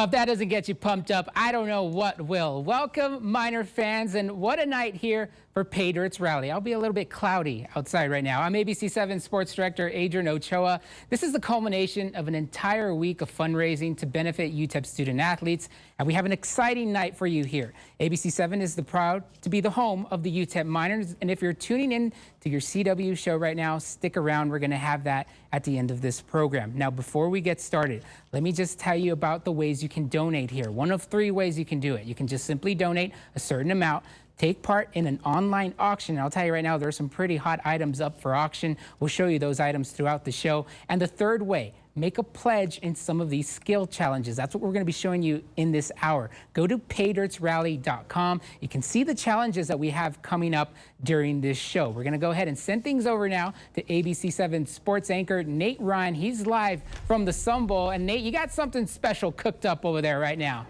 If that doesn't get you pumped up, I don't know what will. Welcome, Miner fans, and what a night here for Paydirt's rally. I'll be a little bit cloudy outside right now. I'm ABC7 Sports Director Adrian Ochoa. This is the culmination of an entire week of fundraising to benefit Utep student athletes, and we have an exciting night for you here. ABC7 is proud to be the home of the Utep Miners, and if you're tuning in to your CW show right now, stick around. We're going to have that at the end of this program. Now, before we get started, let me just tell you about the ways you can donate here. One of three ways you can do it. You can just simply donate a certain amount, take part in an online auction. And I'll tell you right now, there are some pretty hot items up for auction. We'll show you those items throughout the show. And the third way, make a pledge in some of these skill challenges. That's what we're going to be showing you in this hour. Go to paydirtsrally.com. You can see the challenges that we have coming up during this show. We're going to go ahead and send things over now to ABC7 sports anchor Nate Ryan. He's live from the Sun Bowl. And Nate, you got something special cooked up over there right now.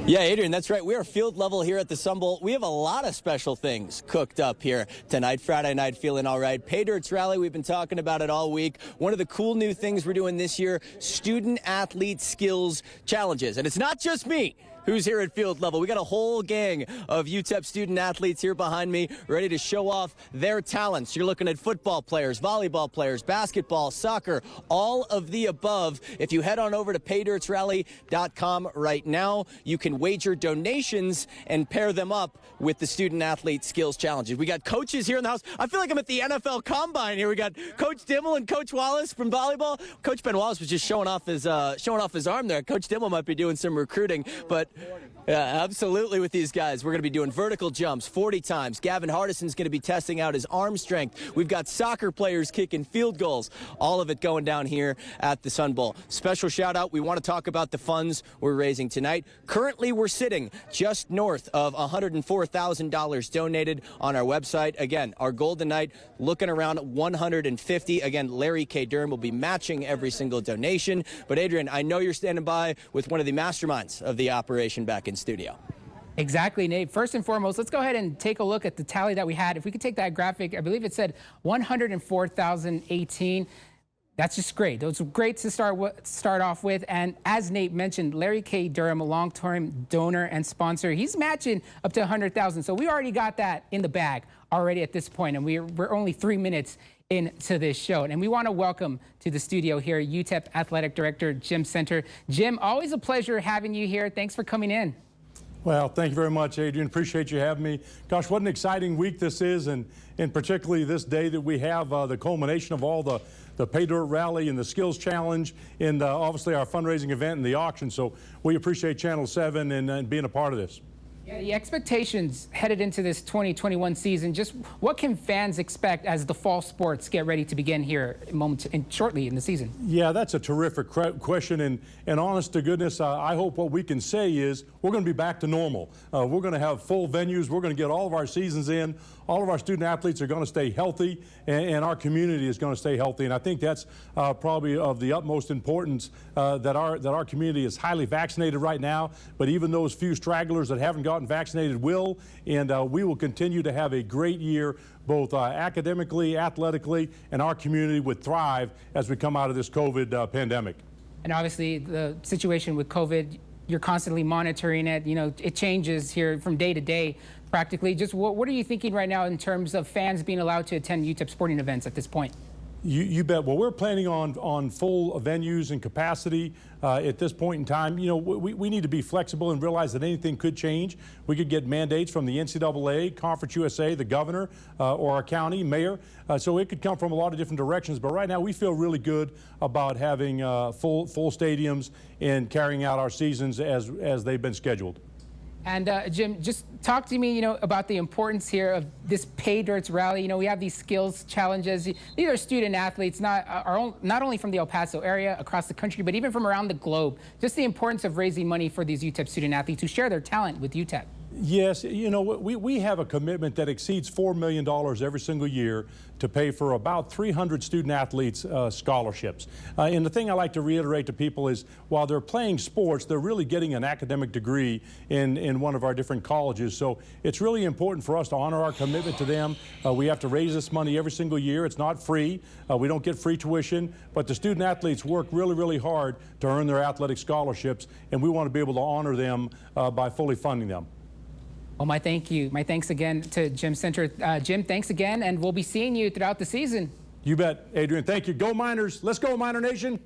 Yeah, Adrian, that's right. We are field level here at the Sun Bowl. We have a lot of special things cooked up here tonight. Friday night, feeling all right. Paydirt's rally, we've been talking about it all week. One of the cool new things we're doing this year, student athlete skills challenges. And it's not just me who's here at field level. We got a whole gang of Utep student athletes here behind me ready to show off their talents. You're looking at football players, volleyball players, basketball, soccer, all of the above. If you head on over to paydirtsrally.com right now, you can wager donations and pair them up with the student athlete skills challenges. We got coaches here in the house. I feel like I'm at the NFL Combine here. We got Coach Dimmel and Coach Wallace from volleyball. Coach Ben Wallace was just showing off his arm there. Coach Dimmel might be doing some recruiting, but yeah, absolutely with these guys. We're going to be doing vertical jumps 40 times. Gavin Hardison's going to be testing out his arm strength. We've got soccer players kicking field goals. All of it going down here at the Sun Bowl. Special shout out. We want to talk about the funds we're raising tonight. Currently, we're sitting just north of $104,000 donated on our website. Again, our goal tonight, looking around 150. Again, Larry K. Durham will be matching every single donation. But Adrian, I know you're standing by with one of the masterminds of the operation back in studio. Exactly, Nate. First and foremost, let's go ahead and take a look at the tally that we had. If we could take that graphic, I believe it said 104,018. That's just great. Those were great to start off with. And as Nate mentioned, Larry K. Durham, a long-term donor and sponsor, he's matching up to 100,000. So we already got that in the bag already at this point, and we're only 3 minutes into this show. And we want to welcome to the studio here Utep Athletic Director Jim Center. Jim, always a pleasure having you here. Thanks for coming in. Well, thank you very much, Adrian. Appreciate you having me. Gosh, what an exciting week this is, and particularly this day that we have the culmination of all the Paydirt rally and the skills challenge and obviously our fundraising event and the auction. So we appreciate Channel 7 and being a part of this. Yeah, the expectations headed into this 2021 season, just what can fans expect as the fall sports get ready to begin here shortly in the season? Yeah, that's a terrific question, and honest to goodness, I hope what we can say is we're going to be back to normal. We're going to have full venues. We're going to get all of our seasons in. All of our student athletes are going to stay healthy, and our community is going to stay healthy. And I think that's probably of the utmost importance that our community is highly vaccinated right now. But even those few stragglers that haven't gotten vaccinated will, and we will continue to have a great year, both academically, athletically, and our community would thrive as we come out of this COVID pandemic. And obviously, the situation with COVID, you're constantly monitoring it. You know, it changes here from day to day, practically. Just what are you thinking right now in terms of fans being allowed to attend Utep sporting events at this point? You bet. Well, we're planning on full venues and capacity at this point in time. You know, we need to be flexible and realize that anything could change. We could get mandates from the NCAA, Conference USA, the governor, or our county mayor. So it could come from a lot of different directions. But right now, we feel really good about having full stadiums and carrying out our seasons as they've been scheduled. And Jim, just talk to me, about the importance here of this Paydirt's rally. We have these skills challenges. These are student athletes, not only from the El Paso area, across the country, but even from around the globe. Just the importance of raising money for these Utep student athletes who share their talent with Utep. Yes, you know, we have a commitment that exceeds $4 million every single year to pay for about 300 student athletes scholarships. And the thing I like to reiterate to people is while they're playing sports, they're really getting an academic degree in one of our different colleges. So it's really important for us to honor our commitment to them. We have to raise this money every single year. It's not free. We don't get free tuition, but the student athletes work really, really hard to earn their athletic scholarships, and we want to be able to honor them by fully funding them. Well, my thanks again to Jim Center. Jim, thanks again, and we'll be seeing you throughout the season. You bet, Adrian. Thank you. Go Miners. Let's go, Miner Nation.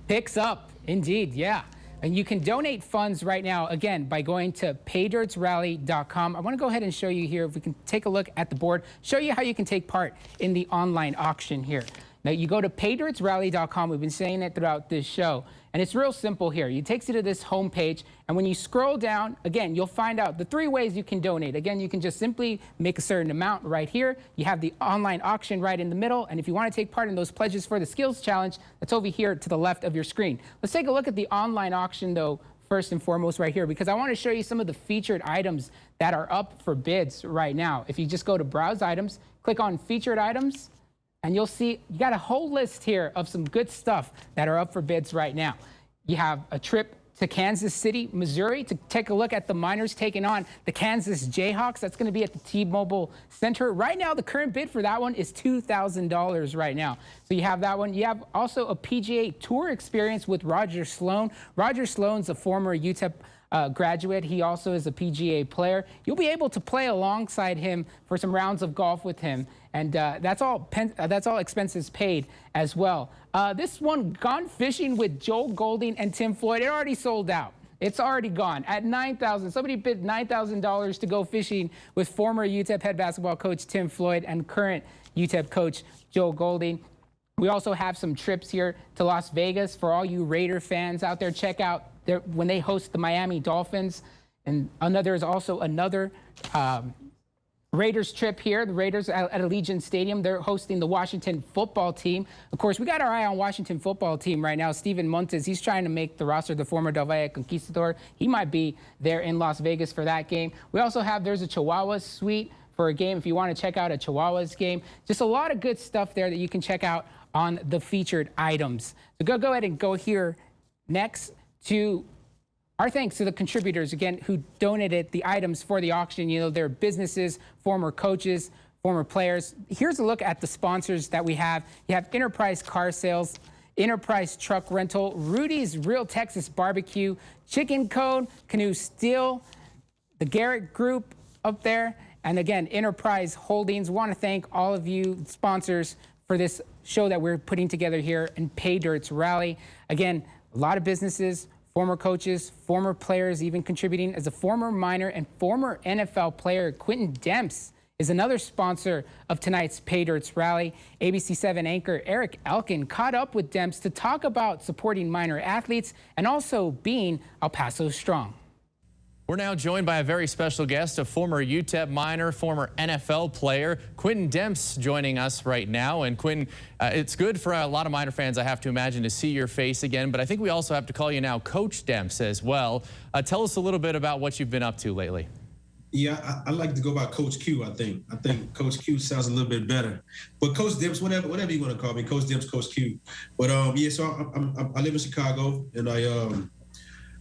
Picks up, indeed, yeah. And you can donate funds right now, again, by going to paydirtsrally.com. I want to go ahead and show you here, if we can take a look at the board, show you how you can take part in the online auction here. Now, you go to paydirtsrally.com. We've been saying it throughout this show. And it's real simple here. It takes you to this home page. And when you scroll down, again, you'll find out the 3 ways you can donate. Again, you can just simply make a certain amount right here. You have the online auction right in the middle. And if you want to take part in those pledges for the skills challenge, that's over here to the left of your screen. Let's take a look at the online auction, though, first and foremost right here, because I want to show you some of the featured items that are up for bids right now. If you just go to Browse Items, click on Featured Items, and you'll see you got a whole list here of some good stuff that are up for bids right now. You have a trip to Kansas City, Missouri to take a look at the Miners taking on the Kansas Jayhawks. That's going to be at the T-Mobile Center. Right now, the current bid for that one is $2,000 right now. So you have that one. You have also a PGA Tour experience with Roger Sloan. Roger Sloan's a former Utep graduate. He also is a PGA player. You'll be able to play alongside him for some rounds of golf with him. And that's all expenses paid as well. This one, Gone Fishing with Joel Golding and Tim Floyd, it already sold out. It's already gone at $9,000. Somebody bid $9,000 to go fishing with former Utep head basketball coach Tim Floyd and current Utep coach Joel Golding. We also have some trips here to Las Vegas for all you Raider fans out there. Check out when they host the Miami Dolphins. And there's also another Raiders trip here. The Raiders at Allegiant Stadium, they're hosting the Washington football team. Of course, we got our eye on Washington football team right now. Steven Montes, he's trying to make the roster, the former Del Valle Conquistador. He might be there in Las Vegas for that game. We also have, there's a Chihuahuas suite for a game if you want to check out a Chihuahuas game. Just a lot of good stuff there that you can check out on the featured items. So go ahead and go here next to our thanks to the contributors, again, who donated the items for the auction. You know, they're businesses, former coaches, former players. Here's a look at the sponsors that we have. You have Enterprise Car Sales, Enterprise Truck Rental, Rudy's Real Texas Barbecue, Chicken Code, Canoe Steel, the Garrett Group up there, and again, Enterprise Holdings. Want to thank all of you sponsors for this show that we're putting together here in Paydirt's Rally. Again, a lot of businesses, former coaches, former players, even contributing. As a former Miner and former NFL player, Quentin Demps is another sponsor of tonight's Paydirt's Rally. ABC7 anchor Eric Elkin caught up with Demps to talk about supporting Miner athletes and also being El Paso strong. We're now joined by a very special guest, a former Utep Miner, former NFL player, Quentin Demps, joining us right now. And Quentin, it's good for a lot of Miner fans, I have to imagine, to see your face again. But I think we also have to call you now Coach Demps as well. Tell us a little bit about what you've been up to lately. Yeah, I like to go by Coach Q, I think. I think Coach Q sounds a little bit better. But Coach Demps, whatever you want to call me, Coach Demps, Coach Q. But yeah, so I live in Chicago, and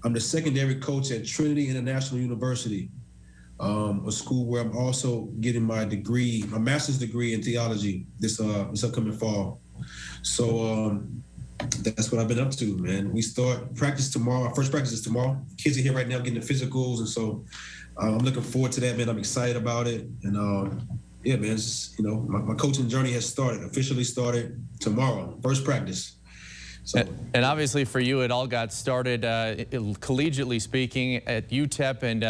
I'm the secondary coach at Trinity International University, a school where I'm also getting my degree, my master's degree in theology this upcoming fall. So that's what I've been up to, man. We start practice tomorrow. Our first practice is tomorrow. Kids are here right now getting the physicals, and so I'm looking forward to that, man. I'm excited about it, and yeah, man. It's just, you know, my coaching journey has officially started tomorrow. First practice. So. And obviously for you, it all got started, collegiately speaking, at Utep and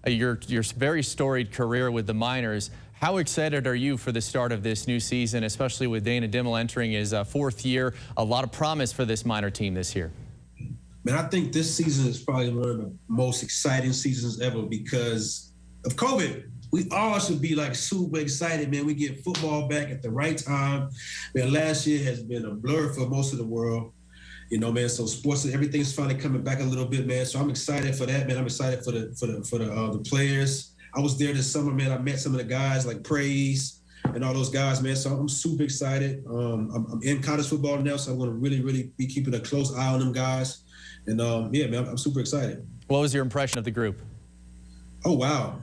your very storied career with the Miners. How excited are you for the start of this new season, especially with Dana Dimmel entering his 4th year? A lot of promise for this Miner team this year. Man, I think this season is probably one of the most exciting seasons ever because of COVID. We all should be like super excited, man. We get football back at the right time. Man, last year has been a blur for most of the world. You know, man. So sports, everything's finally coming back a little bit, man. So I'm excited for that, man. I'm excited for the players. I was there this summer, man. I met some of the guys like Praise and all those guys, man. So I'm super excited. I'm in college football now, so I'm going to really be keeping a close eye on them guys. And yeah, man, I'm super excited. What was your impression of the group? Oh wow,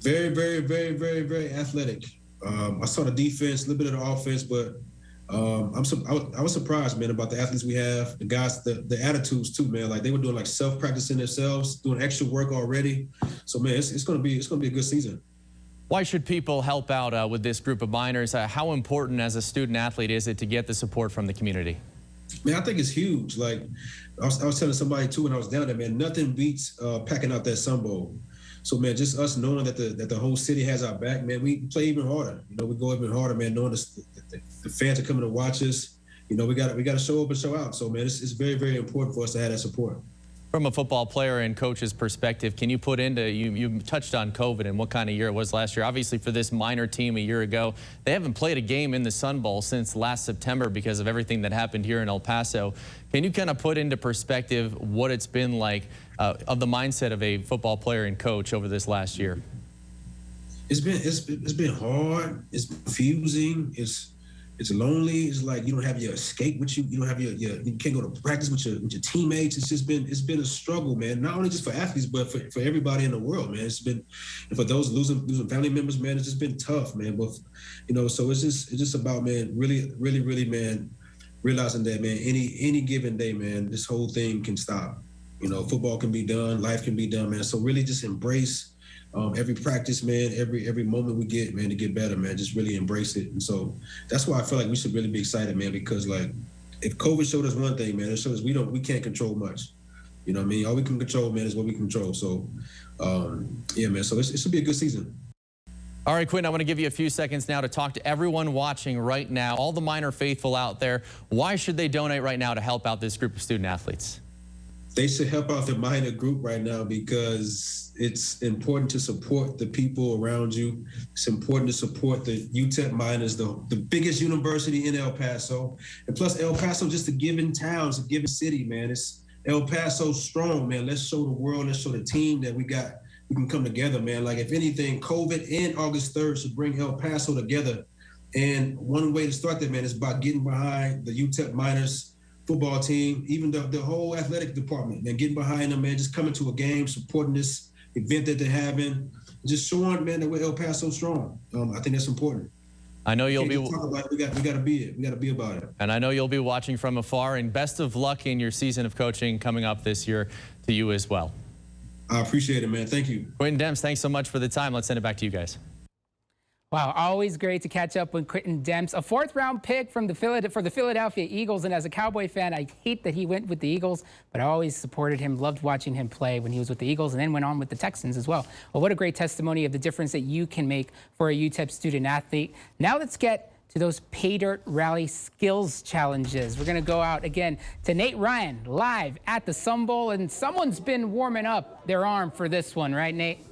very athletic. I saw the defense, a little bit of the offense, but I was surprised, man, about the athletes we have, the guys, the attitudes too, man. Like they were doing like self-practicing themselves, doing extra work already. So man, it's gonna be a good season. Why should people help out with this group of minors? How important as a student athlete is it to get the support from the community? Man, I think it's huge. Like I was telling somebody too when I was down there, man, nothing beats packing out that Sun Bowl. So man, just us knowing that the whole city has our back, man, we play even harder. You know, we go even harder, man, knowing the fans are coming to watch us. You know, we got to show up and show out. So man, it's very important for us to have that support. From a football player and coach's perspective, can you put into, you touched on COVID and what kind of year it was last year. Obviously for this minor team a year ago, they haven't played a game in the Sun Bowl since last September because of everything that happened here in El Paso. Can you kind of put into perspective what it's been like of the mindset of a football player and coach over this last year? It's been hard. It's confusing. It's lonely. It's like you don't have your escape with you. You don't have you can't go to practice with your teammates. It's been a struggle, man. Not only just for athletes, but for everybody in the world, man. It's been, and for those losing family members, man, it's just been tough, man. But you know, so it's just about, man, really, man, realizing that, man, any given day, man, this whole thing can stop. You know, football can be done, life can be done, man. So really just embrace every practice, man, every moment we get, man, to get better, man, just really embrace it. And so that's why I feel like we should really be excited, man, because like if COVID showed us one thing, man, it showed us we can't control much. You know what I mean? All we can control, man, is what we control. So yeah, man, so it should be a good season. All right, Quentin, I want to give you a few seconds now to talk to everyone watching right now, all the minor faithful out there. Why should they donate right now to help out this group of student athletes? They should help out the minor group right now because it's important to support the people around you. It's important to support the Utep minors, the biggest university in El Paso. And plus El Paso, just a given town, it's a given city, man. It's El Paso strong, man. Let's show the world, let's show the team that we can come together, man. Like if anything, COVID and August 3rd should bring El Paso together. And one way to start that, man, is by getting behind the Utep minors football team, even the whole athletic department, man, getting behind them, man, just coming to a game, supporting this event that they're having, just showing, man, that we're El Paso strong. I think that's important. I know you'll be talk about it. We got to be it. We got to be about it. And I know you'll be watching from afar. And best of luck in your season of coaching coming up this year to you as well. I appreciate it, man. Thank you. Quentin Demps, thanks so much for the time. Let's send it back to you guys. Wow, always great to catch up with Quentin Demps, a fourth-round pick for the Philadelphia Eagles. And as a Cowboy fan, I hate that he went with the Eagles, but I always supported him, loved watching him play when he was with the Eagles, and then went on with the Texans as well. Well, what a great testimony of the difference that you can make for a UTEP student-athlete. Now let's get to those Paydirt Rally Skills Challenges. We're going to go out again to Nate Ryan live at the Sun Bowl, and someone's been warming up their arm for this one, right, Nate?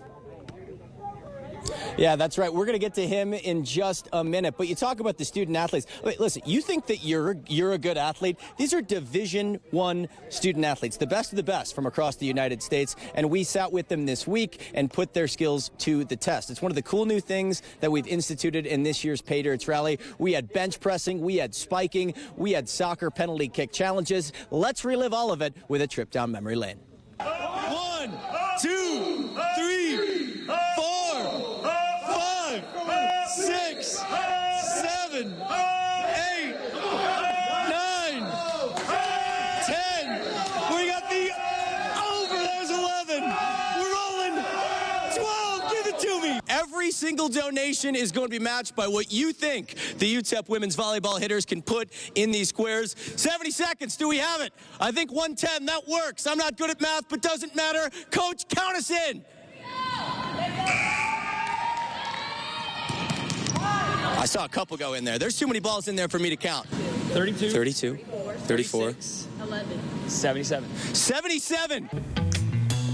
Yeah, that's right. We're going to get to him in just a minute. But you talk about the student athletes. Wait, listen, you think that you're a good athlete? These are Division I student athletes, the best of the best from across the United States. And we sat with them this week and put their skills to the test. It's one of the cool new things that we've instituted in this year's Paydirt's Rally. We had bench pressing, we had spiking, we had soccer penalty kick challenges. Let's relive all of it with a trip down memory lane. 1, 2, 3, 4, 5, 6, 7, 8, 9, 10. We got the over. There's 11. We're rolling. 12. Give it to me. Every single donation is going to be matched by what you think the UTEP women's volleyball hitters can put in these squares. 70 seconds. Do we have it? I think 110. That works. I'm not good at math, but doesn't matter. Coach, count us in. I saw a couple go in there. There's too many balls in there for me to count. 32. 32. 34. 11. 77. 77.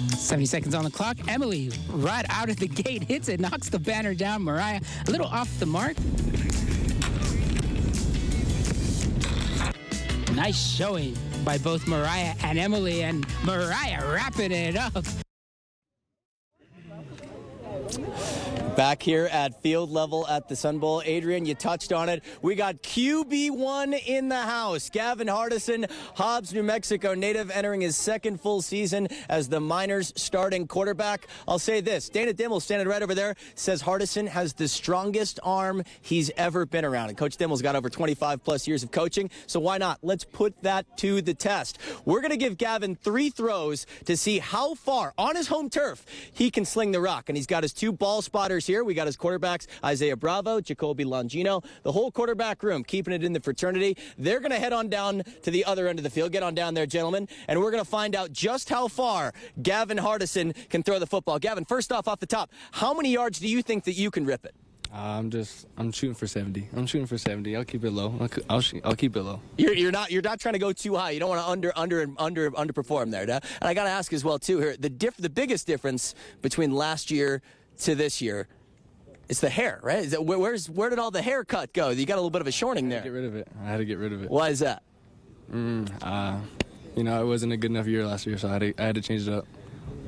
70 seconds on the clock. Emily, right out of the gate, hits it, knocks the banner down. Mariah, a little off the mark. Nice showing by both Mariah and Emily, and Mariah wrapping it up. Back here at field level at the Sun Bowl. Adrian, you touched on it. We got QB1 in the house. Gavin Hardison, Hobbs, New Mexico native, entering his second full season as the Miners' starting quarterback. I'll say this. Dana Dimmel, standing right over there, says Hardison has the strongest arm he's ever been around. And Coach Dimmel's got over 25-plus years of coaching, so why not? Let's put that to the test. We're going to give Gavin 3 throws to see how far, on his home turf, he can sling the rock. And he's got his 2 ball spotters here. We got his quarterbacks, Isaiah Bravo, Jacoby Longino, the whole quarterback room, keeping it in the fraternity. They're going to head on down to the other end of the field. Get on down there, gentlemen, and we're going to find out just how far Gavin Hardison can throw the football. Gavin, first off the top, how many yards do you think that you can rip it? I'm shooting for 70. I'm shooting for 70. I'll keep it low. I'll keep it low. You're not trying to go too high. You don't want to underperform there. And I got to ask as well too here, the biggest difference between last year to this year, it's the hair, right? Where did all the haircut go? You got a little bit of a shortening there. Get rid of it. I had to get rid of it. Why is that? It wasn't a good enough year last year, so I had to change it up.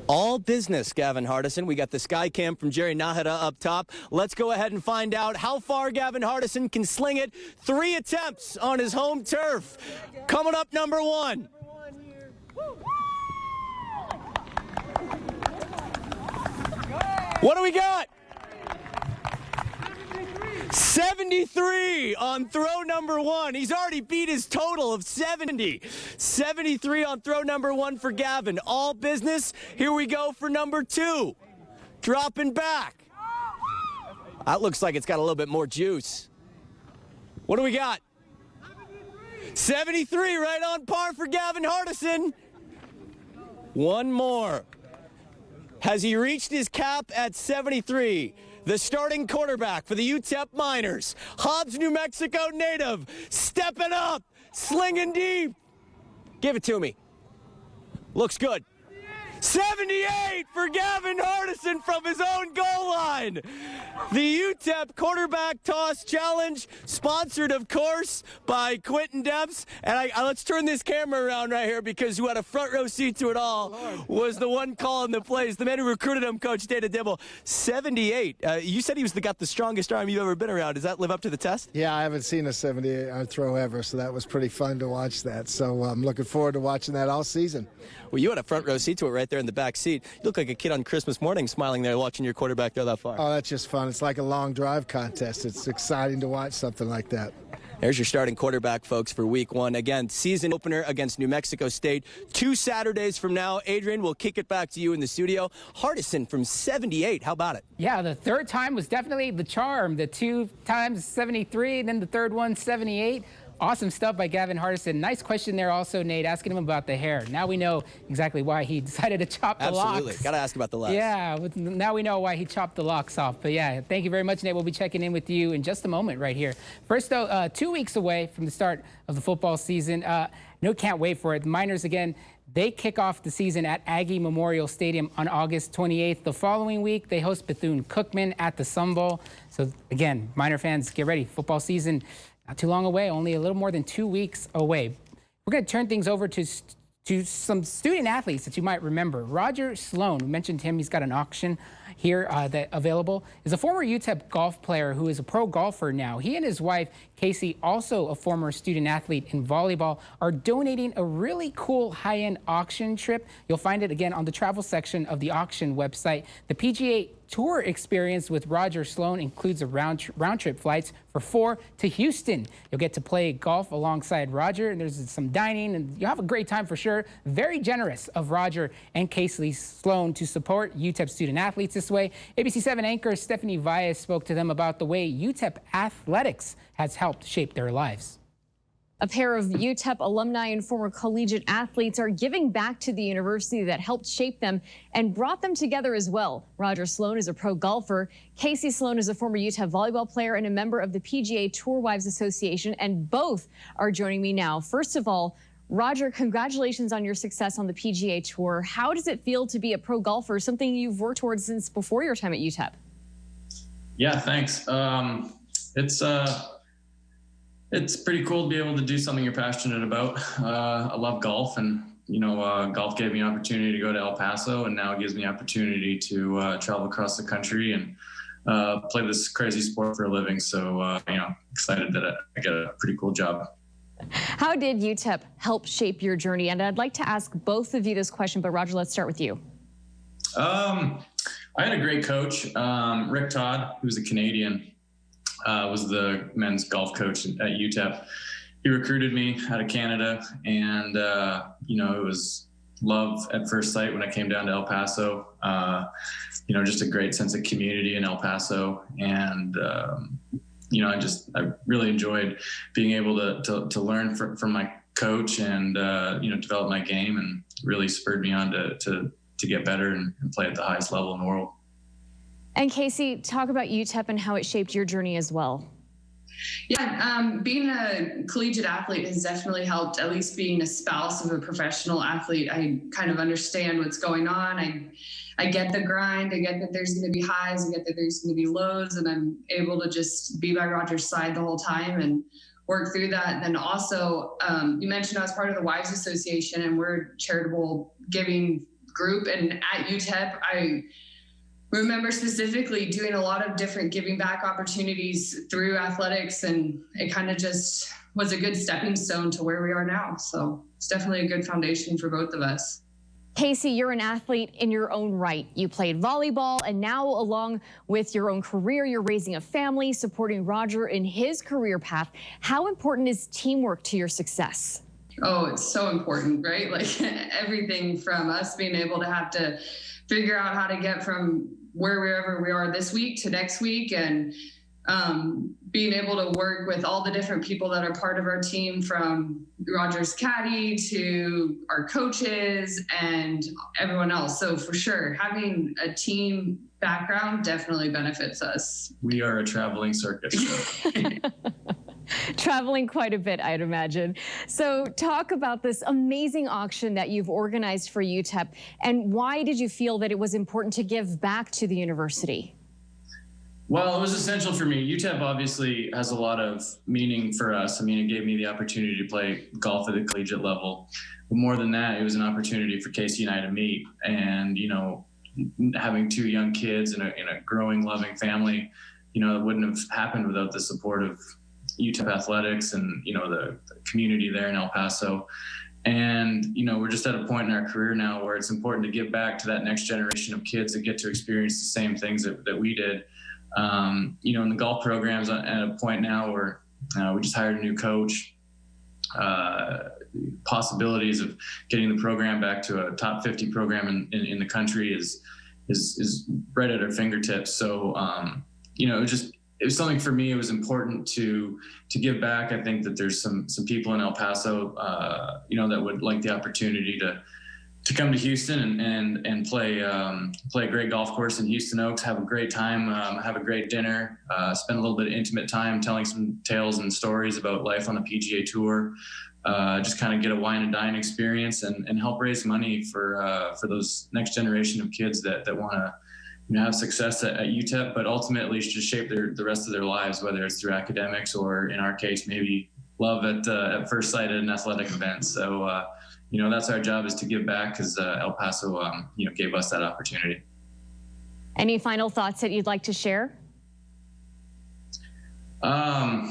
All business, Gavin Hardison. We got the sky cam from Jerry Nahara up top. Let's go ahead and find out how far Gavin Hardison can sling it. 3 attempts on his home turf. Coming up, number 1. What do we got? 73 on throw number 1. He's already beat his total of 70. 73 on throw number 1 for Gavin. All business. Here we go for number 2. Dropping back. That looks like it's got a little bit more juice. What do we got? 73, right on par for Gavin Hardison. One more. Has he reached his cap at 73? The starting quarterback for the Utep Miners, Hobbs, New Mexico native, stepping up, slinging deep. Give it to me. Looks good. 78 for Gavin Hardison from his own goal line. The Utep Quarterback Toss Challenge, sponsored, of course, by Quentin Demps. And let's turn this camera around right here, because who had a front row seat to it all was the one calling the plays, the man who recruited him, Coach Dana Dimmel. 78. You said he got the strongest arm you've ever been around. Does that live up to the test? Yeah, I haven't seen a 78 throw ever, so that was pretty fun to watch that. So I'm looking forward to watching that all season. Well, you had a front row seat to it right there in the back seat. You look like a kid on Christmas morning smiling there watching your quarterback throw that far. Oh, that's just fun. It's like a long drive contest. It's exciting to watch something like that. There's your starting quarterback, folks, for week 1. Again, season opener against New Mexico State. 2 Saturdays from now. Adrian, we'll kick it back to you in the studio. Hardison from 78. How about it? Yeah, the third time was definitely the charm. The 2 times 73, and then the third one 78. Awesome stuff by Gavin Hardison. Nice question there also, Nate, asking him about the hair. Now we know exactly why he decided to chop the locks. Absolutely. Got to ask about the locks. Yeah, now we know why he chopped the locks off. But yeah, thank you very much, Nate. We'll be checking in with you in just a moment right here. First, though, 2 weeks away from the start of the football season. Can't wait for it. The Miners, again, they kick off the season at Aggie Memorial Stadium on August 28th. The following week, they host Bethune-Cookman at the Sun Bowl. So, again, Miner fans, get ready. Football season not too long away, only a little more than 2 weeks away. We're going to turn things over to some student athletes that you might remember. Roger Sloan, we mentioned him. He's got an auction here that available. Is a former UTEP golf player who is a pro golfer now. He and his wife, Casey, also a former student athlete in volleyball, are donating a really cool high-end auction trip. You'll find it again on the travel section of the auction website. The PGA Tour experience with Roger Sloan includes a round-trip flights for 4 to Houston. You'll get to play golf alongside Roger, and there's some dining, and you'll have a great time for sure. Very generous of Roger and Casey Sloan to support UTEP student athletes this way. ABC7 anchor Stephanie Valles spoke to them about the way UTEP athletics has helped shape their lives. A pair of UTEP alumni and former collegiate athletes are giving back to the university that helped shape them and brought them together as well. Roger Sloan is a pro golfer. Casey Sloan is a former UTEP volleyball player and a member of the PGA Tour Wives Association, and both are joining me now. First of all, Roger, congratulations on your success on the PGA Tour. How does it feel to be a pro golfer, something you've worked towards since before your time at UTEP? Yeah, thanks. It's pretty cool to be able to do something you're passionate about. I love golf, and golf gave me an opportunity to go to El Paso, and now it gives me an opportunity to travel across the country and play this crazy sport for a living. So, excited that I get a pretty cool job. How did Utep help shape your journey? And I'd like to ask both of you this question, but Roger, let's start with you. I had a great coach, Rick Todd, who's a Canadian, was the men's golf coach at Utep. He recruited me out of Canada, and it was love at first sight when I came down to El Paso. Just a great sense of community in El Paso, and I really enjoyed being able to learn from my coach and develop my game, and really spurred me on to get better and play at the highest level in the world. And Casey, talk about Utep and how it shaped your journey as well. Yeah, being a collegiate athlete has definitely helped. At least being a spouse of a professional athlete, I kind of understand what's going on. I get the grind. I get that there's going to be highs. I get that there's going to be lows, and I'm able to just be by Roger's side the whole time and work through that. And then also, you mentioned I was part of the Wives Association, and we're a charitable giving group. And at UTEP, I remember specifically doing a lot of different giving back opportunities through athletics, and it kind of just was a good stepping stone to where we are now. So it's definitely a good foundation for both of us. Casey, you're an athlete in your own right. You played volleyball, and now along with your own career, you're raising a family, supporting Roger in his career path. How important is teamwork to your success? Oh, it's so important, right? Like everything from us being able to have to figure out how to get from wherever we are this week to next week, and being able to work with all the different people that are part of our team, from Roger's caddy to our coaches and everyone else. So for sure, having a team background definitely benefits us. We are a traveling circus. Traveling quite a bit, I'd imagine. So talk about this amazing auction that you've organized for UTEP, and why did you feel that it was important to give back to the university? Well, it was essential for me. UTEP obviously has a lot of meaning for us. I mean, it gave me the opportunity to play golf at the collegiate level. But more than that, it was an opportunity for Casey and I to meet. And, having two young kids and in a growing, loving family, it wouldn't have happened without the support of UTEP athletics and, the community there in El Paso. And, we're just at a point in our career now where it's important to give back to that next generation of kids that get to experience the same things that we did. In the golf program's at a point now where we just hired a new coach. Possibilities of getting the program back to a top 50 program in the country is right at our fingertips. So, it was something for me. It was important to give back. I think that there's some people in El Paso, that would like the opportunity to come to Houston and play a great golf course in Houston Oaks, have a great time, have a great dinner, spend a little bit of intimate time telling some tales and stories about life on the PGA Tour, just kind of get a wine and dine experience and help raise money for those next generation of kids that want to have success at UTEP, but ultimately just shape the rest of their lives, whether it's through academics or, in our case, maybe love at first sight at an athletic event. So, that's our job, is to give back, because El Paso, gave us that opportunity. Any final thoughts that you'd like to share? No,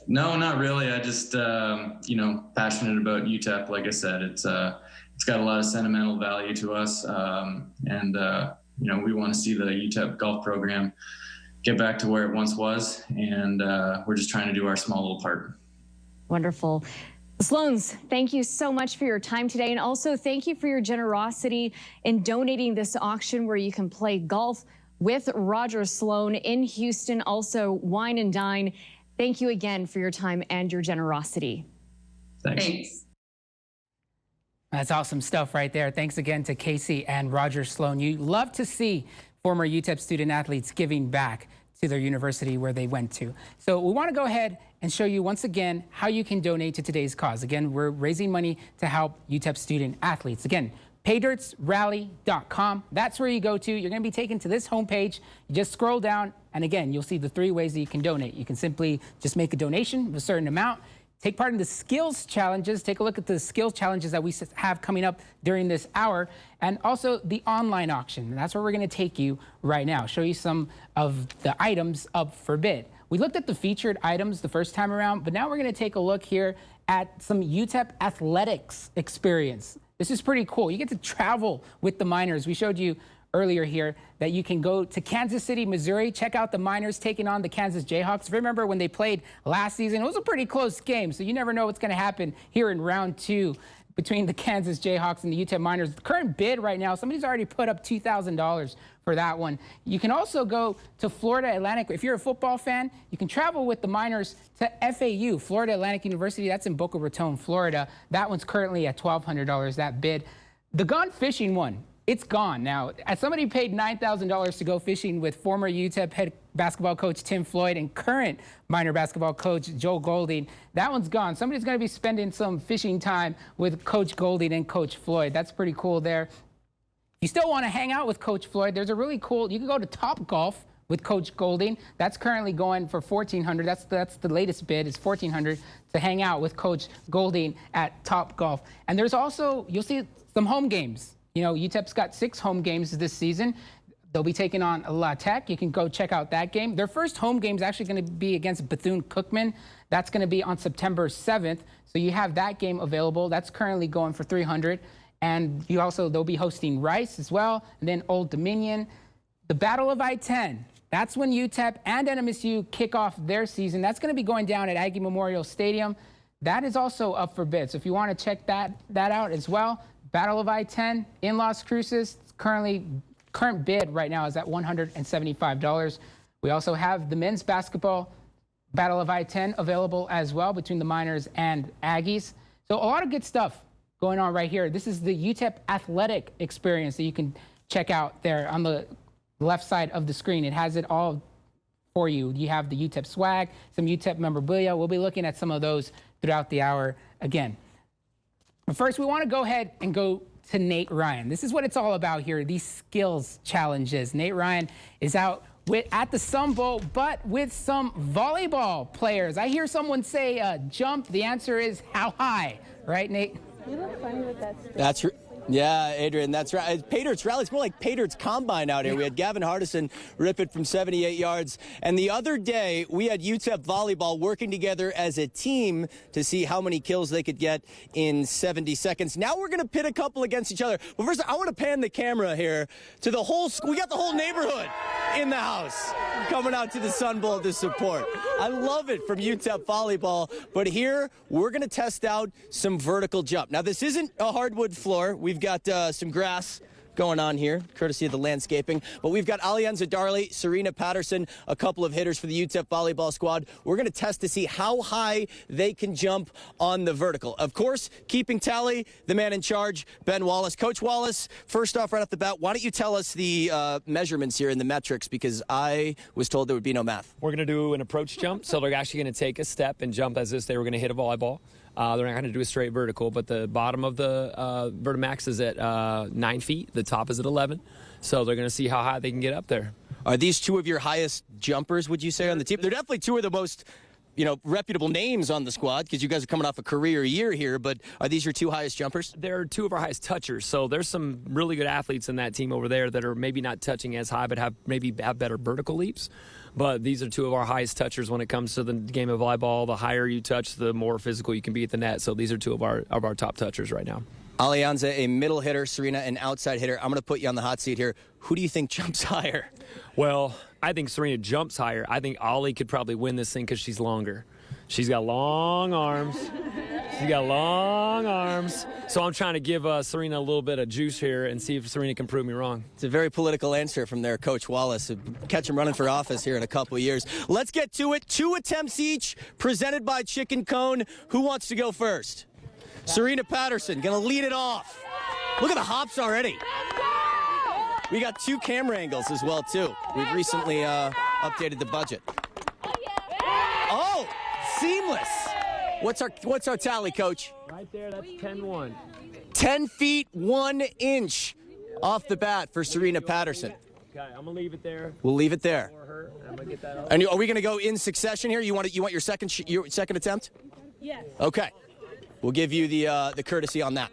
not really. I just, passionate about UTEP. Like I said, it's got a lot of sentimental value to us. We want to see the UTEP golf program get back to where it once was. And we're just trying to do our small little part. Wonderful. Sloans, thank you so much for your time today. And also thank you for your generosity in donating this auction where you can play golf with Roger Sloan in Houston, also wine and dine. Thank you again for your time and your generosity. Thanks. That's awesome stuff right there. Thanks again to Casey and Roger Sloan. You love to see former UTEP student athletes giving back to their university where they went to. So we want to go ahead and show you once again how you can donate to today's cause. Again, we're raising money to help UTEP student athletes. Again, paydirtsrally.com. That's where you go to. You're going to be taken to this homepage. You just scroll down, and again, you'll see the 3 ways that you can donate. You can simply just make a donation of a certain amount, take part in the skills challenges, take a look at the skills challenges that we have coming up during this hour, and also the online auction. And that's where we're going to take you right now, show you some of the items up for bid. We looked at the featured items the first time around, but now we're going to take a look here at some Utep athletics experience. This is pretty cool. You get to travel with the Miners. We showed you earlier here that you can go to Kansas City, Missouri, check out the Miners taking on the Kansas Jayhawks. Remember when they played last season? It was a pretty close game, so you never know what's going to happen here in round 2 between the Kansas Jayhawks and the Utep Miners. The current bid right now, somebody's already put up $2,000 for that one. You can also go to Florida Atlantic. If you're a football fan, you can travel with the Miners to FAU, Florida Atlantic University. That's in Boca Raton, Florida. That one's currently at $1,200, that bid. The gone fishing one, it's gone. Now, as somebody paid $9,000 to go fishing with former Utep head basketball coach Tim Floyd and current Miner basketball coach Joe Golding, that one's gone. Somebody's going to be spending some fishing time with Coach Golding and Coach Floyd. That's pretty cool there. If you still want to hang out with Coach Floyd, there's a really cool, you can go to Top Golf with Coach Golding. That's currently going for $1,400. That's the latest bid, is $1,400 to hang out with Coach Golding at Top Golf. And there's also, you'll see some home games. You know, UTEP's got 6 home games this season. They'll be taking on La Tech. You can go check out that game. Their first home game is actually going to be against Bethune-Cookman. That's going to be on September 7th. So you have that game available. That's currently going for $300. And you also, they'll be hosting Rice as well, and then Old Dominion. The Battle of I-10. That's when UTEP and NMSU kick off their season. That's going to be going down at Aggie Memorial Stadium. That is also up for bid. So if you want to check that out as well, Battle of I-10 in Las Cruces, current bid right now is at $175. We also have the men's basketball Battle of I-10 available as well between the Miners and Aggies. So a lot of good stuff going on right here. This is the UTEP athletic experience that you can check out there on the left side of the screen. It has it all for you. You have the UTEP swag, some UTEP memorabilia. We'll be looking at some of those throughout the hour again. But first, we want to go ahead and go to Nate Ryan. This is what it's all about here, these skills challenges. Nate Ryan is out at the Sun Bowl, but with some volleyball players. I hear someone say jump. The answer is how high, right, Nate? You look funny with that stick. That's yeah, Adrian, that's right. Paydirt's rally, it's more like Paydirt's combine out here. We had Gavin Hardison rip it from 78 yards. And the other day, we had UTEP volleyball working together as a team to see how many kills they could get in 70 seconds. Now we're going to pit a couple against each other. But first, I want to pan the camera here to the whole school. We got the whole neighborhood in the house coming out to the Sun Bowl to support. I love it from UTEP volleyball. But here, we're going to test out some vertical jump. Now, this isn't a hardwood floor. We've got some grass going on here, courtesy of the landscaping. But we've got Alianza Darley, Serena Patterson, a couple of hitters for the UTEP volleyball squad. We're going to test to see how high they can jump on the vertical. Of course, keeping tally, the man in charge, Ben Wallace. Coach Wallace, first off, right off the bat, why don't you tell us the measurements here and the metrics, because I was told there would be no math. We're going to do an approach jump, so they're actually going to take a step and jump as if they were going to hit a volleyball. They're not going to do a straight vertical, but the bottom of the Vertimax is at 9 feet. The top is at 11. So they're going to see how high they can get up there. Are these two of your highest jumpers, would you say, on the team? They're definitely two of the most, reputable names on the squad, because you guys are coming off a career year here, but are these your 2 highest jumpers? They're 2 of our highest touchers. So there's some really good athletes in that team over there that are maybe not touching as high, but have better vertical leaps. But these are 2 of our highest touchers when it comes to the game of volleyball. The higher you touch, the more physical you can be at the net. So these are 2 of our top touchers right now. Alianza, a middle hitter, Serena, an outside hitter. I'm going to put you on the hot seat here. Who do you think jumps higher? Well, I think Serena jumps higher. I think Ollie could probably win this thing because she's longer. She's got long arms. So I'm trying to give Serena a little bit of juice here and see if Serena can prove me wrong. It's a very political answer from their Coach Wallace. Catch him running for office here in a couple of years. Let's get to it. 2 attempts each, presented by Chicken Cone. Who wants to go first? Serena Patterson, going to lead it off. Look at the hops already. We got 2 camera angles as well, too. We've recently updated the budget. Oh, seamless. What's our tally, Coach? Right there, that's 10-1. 10 feet 1 inch off the bat for Serena Patterson. Okay, I'm gonna leave it there. We'll leave it there. I'm gonna get that out. And are we gonna go in succession here? You want your second attempt? Yes. Okay. We'll give you the courtesy on that.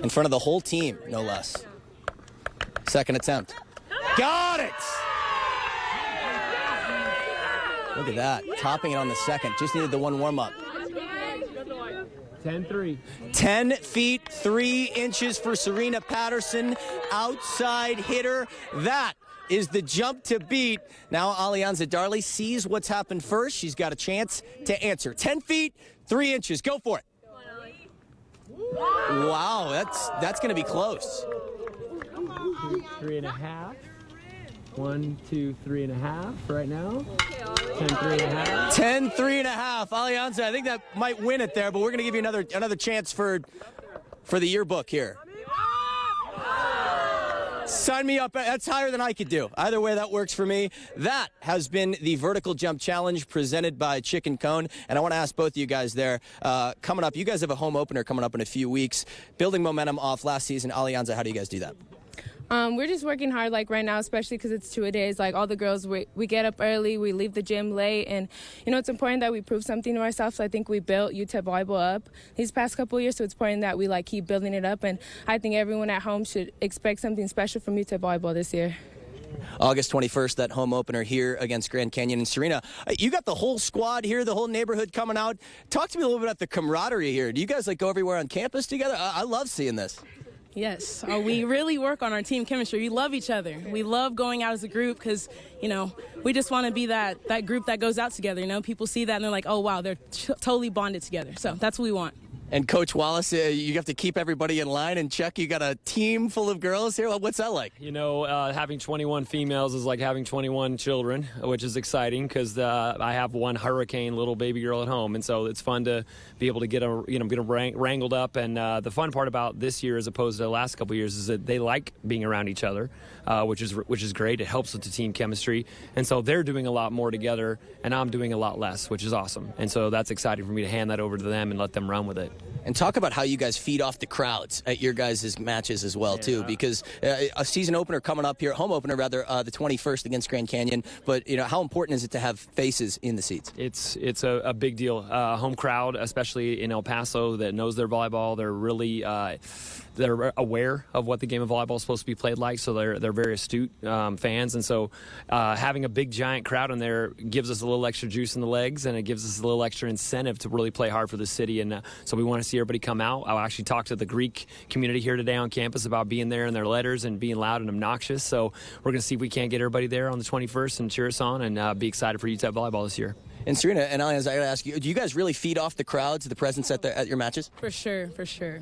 In front of the whole team, no less. Second attempt. Got it! Look at that. Topping it on the second. Just needed the one warm-up. 10-3. 10 feet 3 inches for Serena Patterson. Outside hitter. That is the jump to beat. Now Alianza Darley sees what's happened first. She's got a chance to answer. 10 feet 3 inches. Go for it. Wow, that's going to be close. 3.5. 1, 2, 3.5 right now. 10, 3.5. 10, 3.5. Alianza, I think that might win it there, but we're going to give you another chance for the yearbook here. Sign me up. That's higher than I could do. Either way, that works for me. That has been the Vertical Jump Challenge presented by Chicken Cone. And I want to ask both of you guys there, coming up, you guys have a home opener coming up in a few weeks. Building momentum off last season. Alianza, how do you guys do that? We're just working hard, like right now, especially because it's 2-a-days. Like all the girls, we get up early, we leave the gym late, and it's important that we prove something to ourselves. So I think we built Utep volleyball up these past couple of years, so it's important that we keep building it up. And I think everyone at home should expect something special from Utep volleyball this year. August 21st, that home opener here against Grand Canyon. And Serena, you got the whole squad here, the whole neighborhood coming out. Talk to me a little bit about the camaraderie here. Do you guys go everywhere on campus together? I love seeing this. Yes, we really work on our team chemistry. We love each other. We love going out as a group because, we just want to be that group that goes out together. People see that and they're like, oh, wow, they're totally bonded together. So that's what we want. And Coach Wallace, you have to keep everybody in line and check. You got a team full of girls here. What's that like? Having 21 females is like having 21 children, which is exciting because I have one hurricane little baby girl at home, and so it's fun to be able to get wrangled up. And the fun part about this year, as opposed to the last couple of years, is that they like being around each other, which is great. It helps with the team chemistry, and so they're doing a lot more together, and I'm doing a lot less, which is awesome. And so that's exciting for me to hand that over to them and let them run with it. And talk about how you guys feed off the crowds at your guys' matches as well, too, because a season opener coming up here, home opener rather, the 21st against Grand Canyon. But, how important is it to have faces in the seats? It's a big deal. Home crowd, especially in El Paso, that knows their volleyball. They're really they're aware of what the game of volleyball is supposed to be played like, so they're very astute fans. And so having a big, giant crowd in there gives us a little extra juice in the legs, and it gives us a little extra incentive to really play hard for the city. And so we want to see everybody come out. I'll actually talk to the Greek community here today on campus about being there in their letters and being loud and obnoxious. So we're going to see if we can't get everybody there on the 21st and cheer us on and be excited for Utep volleyball this year. And Serena and Alianza, I got to ask you, do you guys really feed off the crowds, the presence at your matches? For sure, for sure.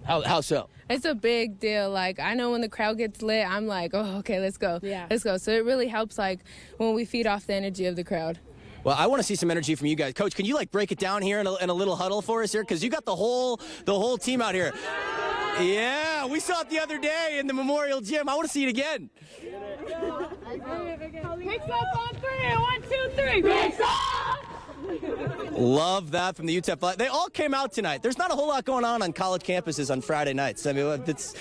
How so? It's a big deal. I know when the crowd gets lit, I'm like, oh, okay, let's go. Yeah. Let's go. So it really helps, when we feed off the energy of the crowd. Well, I want to see some energy from you guys. Coach, can you, break it down here in a little huddle for us here? Because you got the whole team out here. Yeah, we saw it the other day in the Memorial Gym. I want to see it again. Picks up on 3. 1, 2, 3. Picks up! Love that from the Utep. They all came out tonight. There's not a whole lot going on college campuses on Friday nights. I mean, it's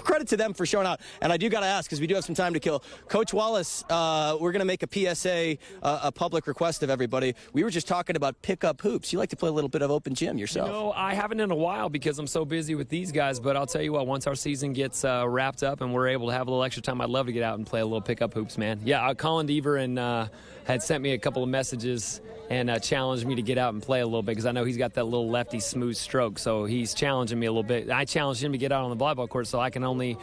credit to them for showing out. And I do got to ask, because we do have some time to kill. Coach Wallace, we're going to make a PSA, a public request of everybody. We were just talking about pickup hoops. You like to play a little bit of open gym yourself. I haven't in a while because I'm so busy with these guys. But I'll tell you what, once our season gets wrapped up and we're able to have a little extra time, I'd love to get out and play a little pickup hoops, man. Yeah, Colin Deaver had sent me a couple of messages and challenged me to get out and play a little bit because I know he's got that little lefty smooth stroke, so he's challenging me a little bit. I challenged him to get out on the volleyball court, so I can only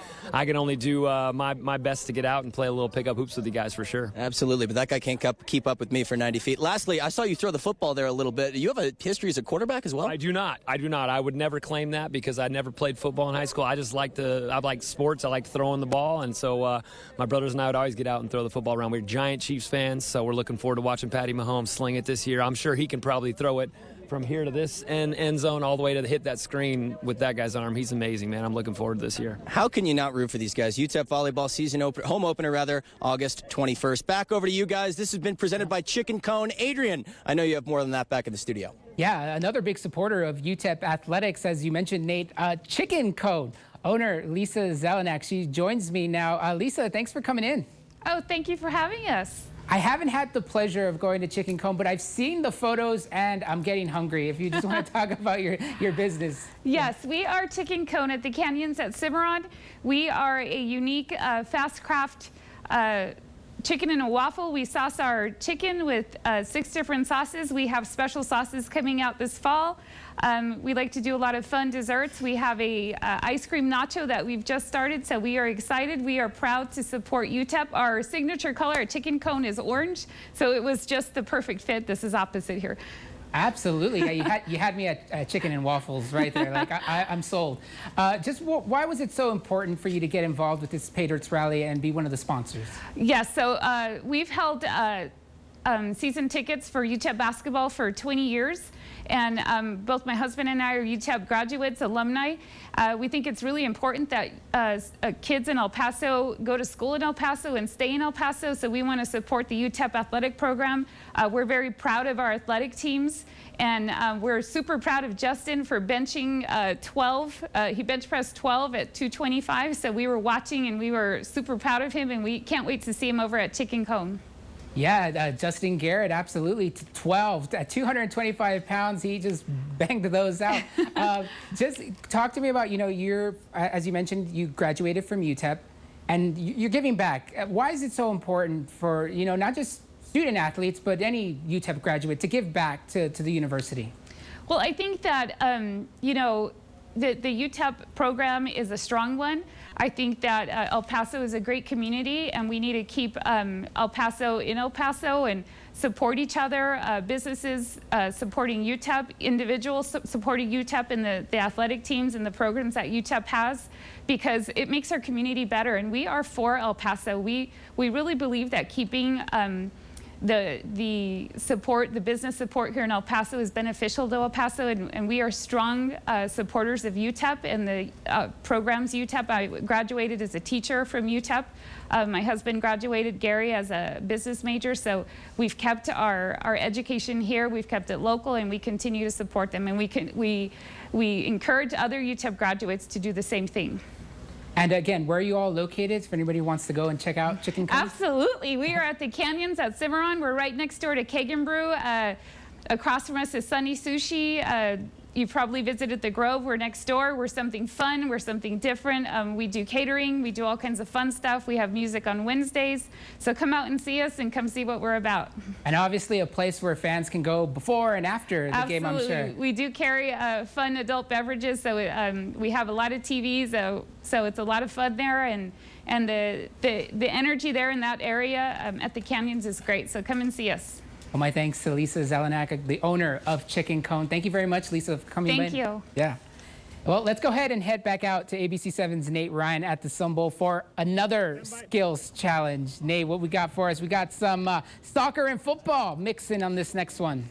do my best to get out and play a little pickup hoops with you guys for sure. Absolutely, but that guy can't keep up with me for 90 feet. Lastly, I saw you throw the football there a little bit. You have a history as a quarterback as well? I do not. I would never claim that because I never played football in high school. I like sports. I like throwing the ball, and so my brothers and I would always get out and throw the football around. We're giant Chiefs fans, so we're looking forward to watching Patty Mahomes sling it this year. I'm sure he can probably throw it from here to this end zone all the way to hit that screen with that guy's arm. He's amazing, man. I'm looking forward to this year. How can you not root for these guys? Utep volleyball season home opener, August 21st. Back over to you guys. This has been presented by Chicken Cone. Adrian, I know you have more than that back in the studio. Yeah, another big supporter of UTEP athletics, as you mentioned, Nate, Chicken Cone owner Lisa Zelenak. She joins me now. Lisa, thanks for coming in. Oh, thank you for having us. I haven't had the pleasure of going to Chicken Cone, but I've seen the photos and I'm getting hungry. If you just want to talk about your business. Yes, we are Chicken Cone at the Canyons at Cimarron. We are a unique fast craft chicken and a waffle. We sauce our chicken with 6 different sauces. We have special sauces coming out this fall. We like to do a lot of fun desserts. We have a ice cream nacho that we've just started, so we are excited. We are proud to support UTEP. Our signature color at Chicken Cone is orange, so it was just the perfect fit. This is opposite here. Absolutely. Yeah, you had me at chicken and waffles right there. Like I'm sold. Just why was it so important for you to get involved with this Paydirt's rally and be one of the sponsors? Yes. So we've held season tickets for UTEP basketball for 20 years. And both my husband and I are UTEP graduates, alumni. We think it's really important that kids in El Paso go to school in El Paso and stay in El Paso, so we want to support the UTEP athletic program. We're very proud of our athletic teams, and we're super proud of Justin for benching 12. He bench pressed 12 at 225, so we were watching and we were super proud of him, and we can't wait to see him over at Chicken Cone. Yeah, Justin Garrett, absolutely. 12 at 225 pounds, he just banged those out. Just talk to me about, as you mentioned, you graduated from UTEP, and you're giving back. Why is it so important for, not just student athletes, but any UTEP graduate to give back to the university? Well, I think that, the UTEP program is a strong one. I think that El Paso is a great community, and we need to keep El Paso in El Paso and support each other. Businesses supporting UTEP, individuals supporting UTEP and the athletic teams and the programs that UTEP has, because it makes our community better. And we are for El Paso. We really believe that keeping the support, the business support here in El Paso is beneficial to El Paso, and we are strong supporters of UTEP and the programs UTEP. I graduated as a teacher from UTEP. My husband graduated, Gary, as a business major, so we've kept our education here, we've kept it local, and we continue to support them, and we encourage other UTEP graduates to do the same thing. And again, where are you all located if anybody wants to go and check out Chicken Cone? Absolutely. We are at the Canyons at Cimarron. We're right next door to Kagan Brew. Across from us is Sunny Sushi. You probably visited the Grove. We're next door. We're something fun. We're something different. We do catering. We do all kinds of fun stuff. We have music on Wednesdays. So come out and see us and come see what we're about. And obviously a place where fans can go before and after the game, I'm sure. We do carry fun adult beverages. So we have a lot of TVs. So it's a lot of fun there. And the energy there in that area at the Canyons is great. So come and see us. Well, my thanks to Lisa Zelenak, the owner of Chicken Cone. Thank you very much, Lisa, for coming in. Thank you. Yeah. Well, let's go ahead and head back out to ABC7's Nate Ryan at the Sun Bowl for another skills challenge. Nate, what we got for us? We got some soccer and football mixing on this next one.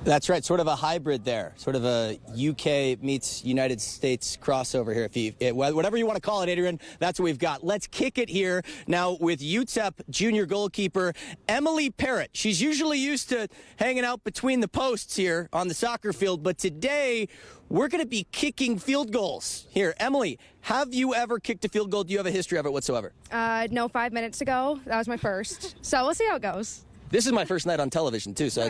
That's right, sort of a hybrid there, sort of a UK meets United States crossover here. Whatever you want to call it, Adrian, that's what we've got. Let's kick it here now with UTEP junior goalkeeper Emily Parrott. She's usually used to hanging out between the posts here on the soccer field, but today we're going to be kicking field goals. Here, Emily, have you ever kicked a field goal? Do you have a history of it whatsoever? No, 5 minutes ago. That was my first. So we'll see how it goes. This is my first night on television, too, so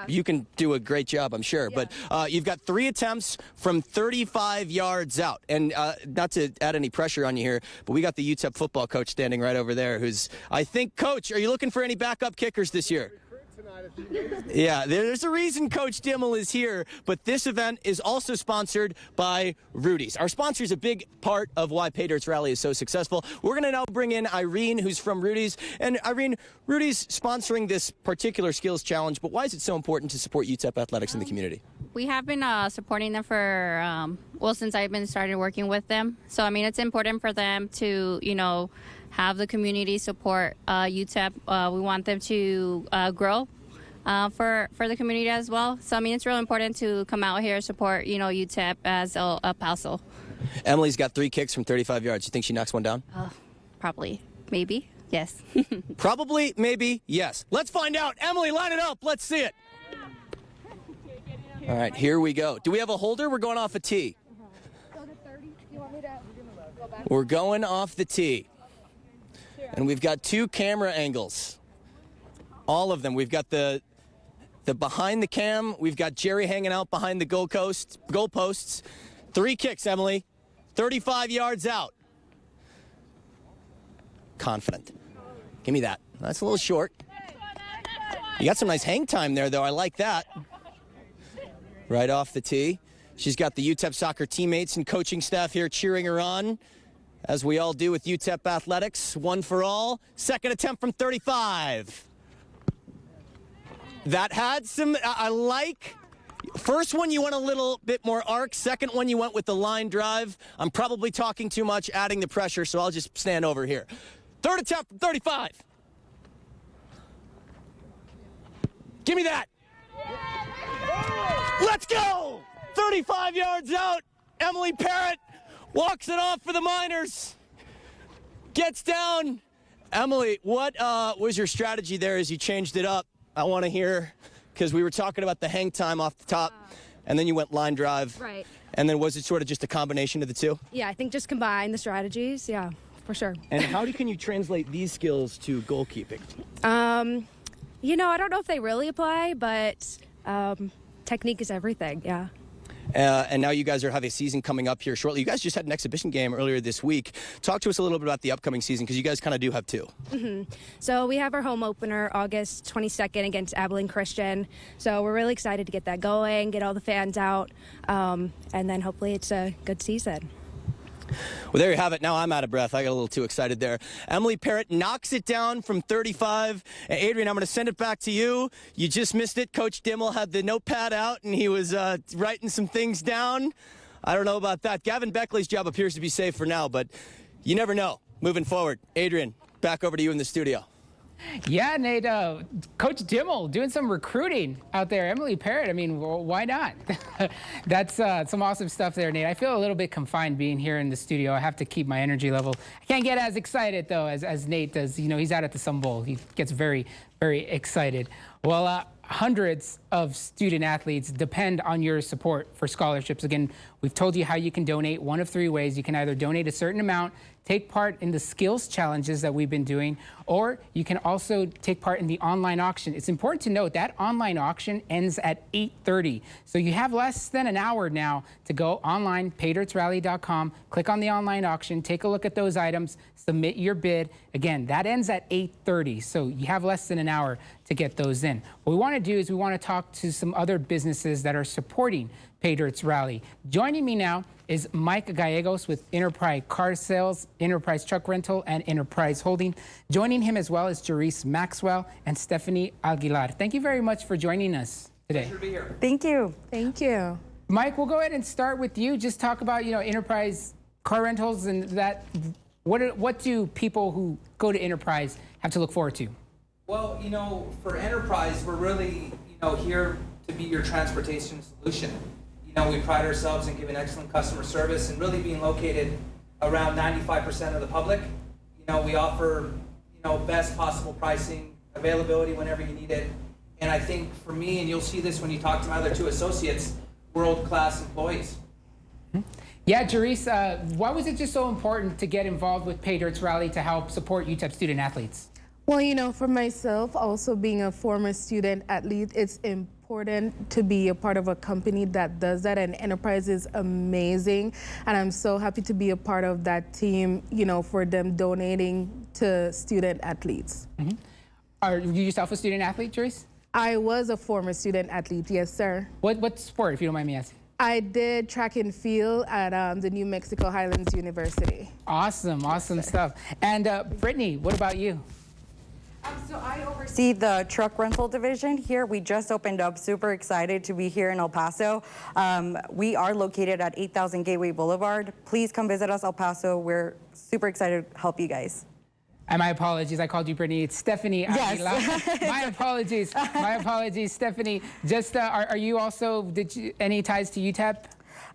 you can do a great job, I'm sure. Yeah. But you've got 3 attempts from 35 yards out. And not to add any pressure on you here, but we got the UTEP football coach standing right over there who's, I think, Coach, are you looking for any backup kickers this year? Yeah, there's a reason Coach Dimmel is here, but this event is also sponsored by Rudy's. Our sponsor is a big part of why Paydirt's Rally is so successful. We're going to now bring in Irene, who's from Rudy's. And Irene, Rudy's sponsoring this particular skills challenge, but why is it so important to support UTEP athletics in the community? We have been supporting them for, since I've been started working with them. So, I mean, it's important for them to, have the community support UTEP. We want them to grow. for the community as well. So I mean, it's real important to come out here, support, you know, UTEP as El Paso. Emily's got 3 kicks from 35 yards. You think she knocks one down? Probably, maybe, yes. Probably, maybe, yes. Let's find out. Emily, line it up. Let's see it. All right, here we go. Do we have a holder? We're going off a tee. We're going off the tee. And we've got 2 camera angles. All of them. We've got the behind the cam. We've got Jerry hanging out behind the goalposts. 3 kicks, Emily. 35 yards out. Confident. Give me that. That's a little short. You got some nice hang time there, though. I like that. Right off the tee. She's got the UTEP soccer teammates and coaching staff here cheering her on, as we all do with UTEP athletics. One for all. Second attempt from 35. That had some, I like. First one, you went a little bit more arc. Second one, you went with the line drive. I'm probably talking too much, adding the pressure, so I'll just stand over here. Third attempt from 35. Give me that. Let's go! 35 yards out. Emily Parrott walks it off for the Miners. Gets down. Emily, what was your strategy there as you changed it up? I want to hear, because we were talking about the hang time off the top, and then you went line drive. Right. And then was it sort of just a combination of the two? Yeah, I think just combine the strategies. Yeah, for sure. And how can you translate these skills to goalkeeping? You know, I don't know if they really apply, but technique is everything. Yeah. And now you guys have a season coming up here shortly. You guys just had an exhibition game earlier this week. Talk to us a little bit about the upcoming season, because you guys kind of do have 2. So we have our home opener August 22nd against Abilene Christian. So we're really excited to get that going, get all the fans out, and then hopefully it's a good season. Well, there you have it. Now I'm out of breath. I got a little too excited there. Emily Parrott knocks it down from 35. And Adrian, I'm going to send it back to you. You just missed it. Coach Dimmel had the notepad out, and he was writing some things down. I don't know about that. Gavin Beckley's job appears to be safe for now, but you never know moving forward. Adrian, back over to you in the studio. Yeah, Nate, Coach Dimmel doing some recruiting out there. Emily Parrott, I mean, why not? That's some awesome stuff there, Nate. I feel a little bit confined being here in the studio. I have to keep my energy level. I can't get as excited, though, as Nate does. You know, he's out at the Sun Bowl. He gets very, very excited. Well, hundreds of student athletes depend on your support for scholarships. Again, we've told you how you can donate one of 3 ways. You can either donate a certain amount, take part in the skills challenges that we've been doing, or you can also take part in the online auction. It's important to note that online auction ends at 8:30. So you have less than an hour now to go online, paydirtsrally.com, click on the online auction, take a look at those items, submit your bid. Again, that ends at 8:30, so you have less than an hour to get those in. What we want to do is we want to talk to some other businesses that are supporting Paydirt's Rally. Joining me now is Mike Gallegos with Enterprise Car Sales, Enterprise Truck Rental, and Enterprise Holding. Joining him as well is Jerice Maxwell and Stephanie Aguilar. Thank you very much for joining us today. Pleasure to be here. Thank you. Thank you. Mike, we'll go ahead and start with you. Just talk about, you know, Enterprise Car Rentals and that. What do people who go to Enterprise have to look forward to? Well, you know, for Enterprise, we're really, here to be your transportation solution. We pride ourselves in giving excellent customer service and really being located around 95% of the public. We offer, best possible pricing, availability whenever you need it. And I think for me, and you'll see this when you talk to my other 2 associates, world-class employees. Yeah, Jerice, why was it just so important to get involved with Paydirt's Rally to help support UTEP student athletes? Well, for myself, also being a former student athlete, it's important to be a part of a company that does that, and Enterprise is amazing, and I'm so happy to be a part of that team, for them donating to student athletes. Mm-hmm. Are you yourself a student athlete, Jerice? I was a former student athlete, yes, sir. What sport, if you don't mind me asking? I did track and field at the New Mexico Highlands University. Awesome stuff. And Brittany, what about you? So I oversee the truck rental division here. We just opened up, super excited to be here in El Paso. We are located at 8000 Gateway Boulevard. Please come visit us, El Paso. We're super excited to help you guys. And my apologies, I called you Brittany. It's Stephanie Aguilar. Yes. My apologies. My apologies, Stephanie. Just, are you also, any ties to Utep?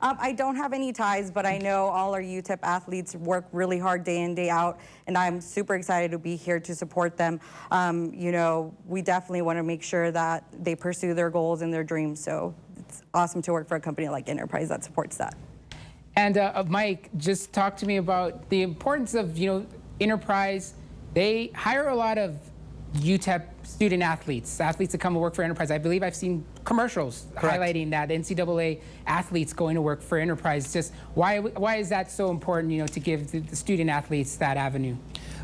I don't have any ties, but I know all our Utep athletes work really hard day in, day out, and I'm super excited to be here to support them. You know, we definitely want to make sure that they pursue their goals and their dreams, so it's awesome to work for a company like Enterprise that supports that. And Mike, just talk to me about the importance of, you know, Enterprise. They hire a lot of UTEP student athletes that come and work for Enterprise. I believe I've seen commercials highlighting that NCAA athletes going to work for Enterprise. Just why is that so important, you know, to give the student athletes that avenue?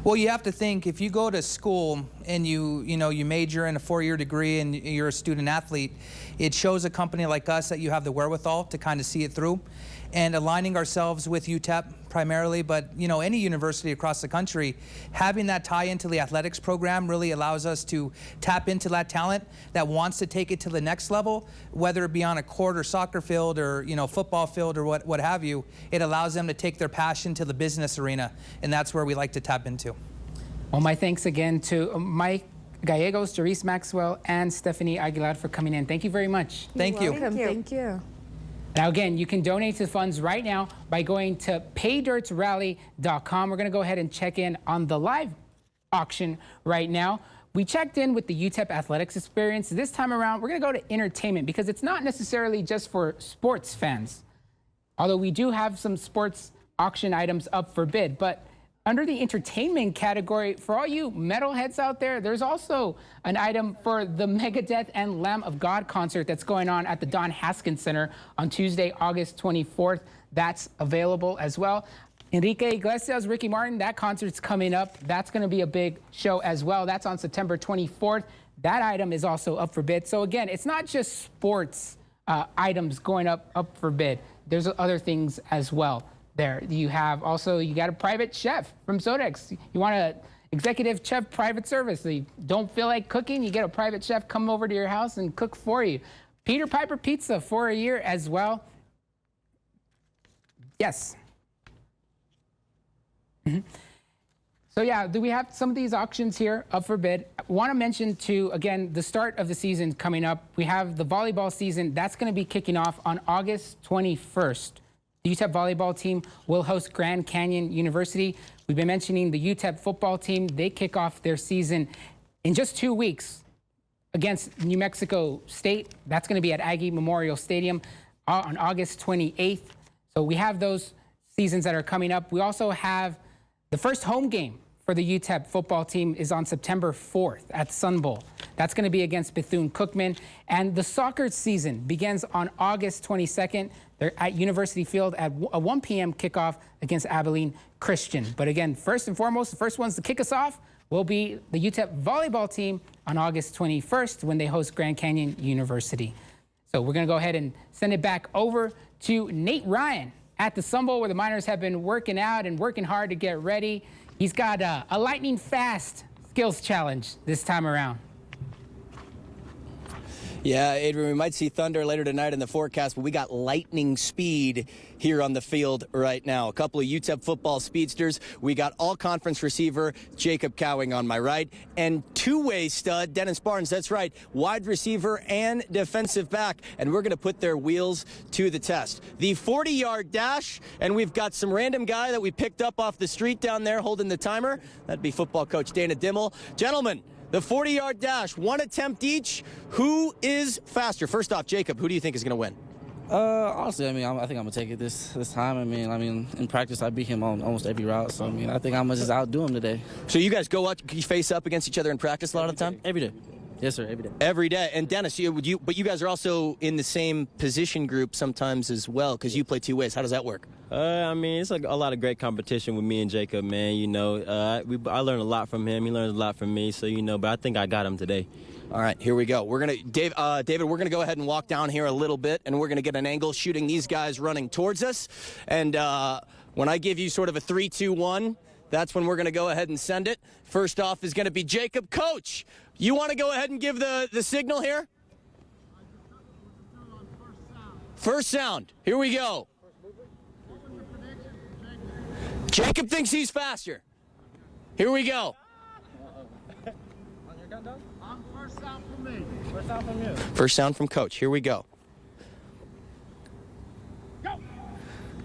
Well, you have to think, if you go to school and you major in a 4-year degree and you're a student athlete, it shows a company like us that you have the wherewithal to kind of see it through. And aligning ourselves with UTEP primarily, but you know, any university across the country, having that tie into the athletics program really allows us to tap into that talent that wants to take it to the next level, whether it be on a court or soccer field or, you know, football field or what have you. It allows them to take their passion to the business arena, and that's where we like to tap into. Well, my thanks again to Mike Gallegos, Jerice Maxwell, and Stephanie Aguilar for coming in. Thank you very much. Thank you. Thank you. Now, again, you can donate to funds right now by going to paydirtrally.com. We're going to go ahead and check in on the live auction right now. We checked in with the UTEP athletics experience. This time around, we're going to go to entertainment because it's not necessarily just for sports fans, although we do have some sports auction items up for bid. But under the entertainment category, for all you metalheads out there, there's also an item for the Megadeth and Lamb of God concert that's going on at the Don Haskins Center on Tuesday, August 24th. That's available as well. Enrique Iglesias, Ricky Martin, that concert's coming up. That's going to be a big show as well. That's on September 24th. That item is also up for bid. So again, it's not just sports items going up for bid. There's other things as well. There, you got a private chef from Sodex. You want an executive chef private service. So you don't feel like cooking, you get a private chef come over to your house and cook for you. Peter Piper Pizza for a year as well. Yes. So yeah, do we have some of these auctions here up for bid? I want to mention too, again, the start of the season coming up. We have the volleyball season. That's going to be kicking off on August 21st. The UTEP volleyball team will host Grand Canyon University. We've been mentioning the UTEP football team. They kick off their season in just 2 weeks against New Mexico State. That's going to be at Aggie Memorial Stadium on August 28th. So we have those seasons that are coming up. We also have the first home game for the UTEP football team is on September 4th at Sun Bowl. That's going to be against Bethune-Cookman. And the soccer season begins on August 22nd. They're at University Field at a 1 p.m. kickoff against Abilene Christian. But again, first and foremost, the first ones to kick us off will be the UTEP volleyball team on August 21st when they host Grand Canyon University. So we're going to go ahead and send it back over to Nate Ryan at the Sun Bowl, where the Miners have been working out and working hard to get ready. He's got a lightning fast skills challenge this time around. Yeah, Adrian, we might see thunder later tonight in the forecast, but we got lightning speed here on the field right now. A couple of UTEP football speedsters. We got all-conference receiver Jacob Cowing on my right, and two-way stud Dennis Barnes. That's right, wide receiver and defensive back, and we're going to put their wheels to the test. The 40-yard dash, and we've got some random guy that we picked up off the street down there holding the timer. That'd be football coach Dana Dimmel. Gentlemen, the 40-yard dash, one attempt each. Who is faster? First off, Jacob, who do you think is going to win? Honestly, I think I'm going to take it this time. I mean, in practice, I beat him on almost every route. So, I think I'm going to just outdo him today. So you guys go out, you face up against each other in practice a lot of the time? Every day. Yes, sir, every day. Every day. And Dennis, but you guys are also in the same position group sometimes as well, because you play two ways. How does that work? It's like a lot of great competition with me and Jacob, man. I learned a lot from him. He learned a lot from me. So, but I think I got him today. All right, here we go. We're going to, David, we're going to go ahead and walk down here a little bit, and we're going to get an angle shooting these guys running towards us. And when I give you sort of a 3, 2, 1, that's when we're going to go ahead and send it. First off is going to be Jacob. Coach, you want to go ahead and give the signal here? First sound. Here we go. Jacob thinks he's faster. Here we go. First sound from me. First sound from you. First sound from Coach. Here we go.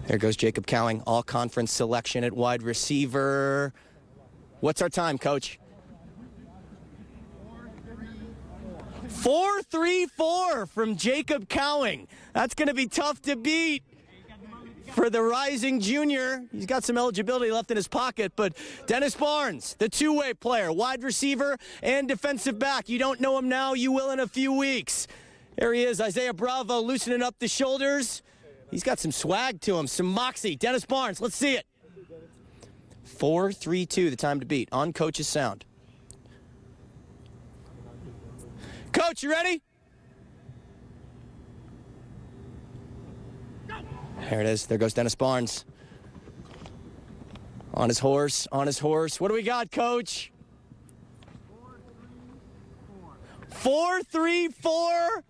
There goes Jacob Cowing, all-conference selection at wide receiver. What's our time, Coach? 4.34 from Jacob Cowing. That's going to be tough to beat for the rising junior. He's got some eligibility left in his pocket, but Dennis Barnes, the two-way player, wide receiver and defensive back. You don't know him now, you will in a few weeks. There he is, Isaiah Bravo loosening up the shoulders. He's got some swag to him, some moxie. Dennis Barnes, let's see it. 4.32, the time to beat, on Coach's sound. Coach, you ready? There it is. There goes Dennis Barnes. On his horse, on his horse. What do we got, Coach? 4.34,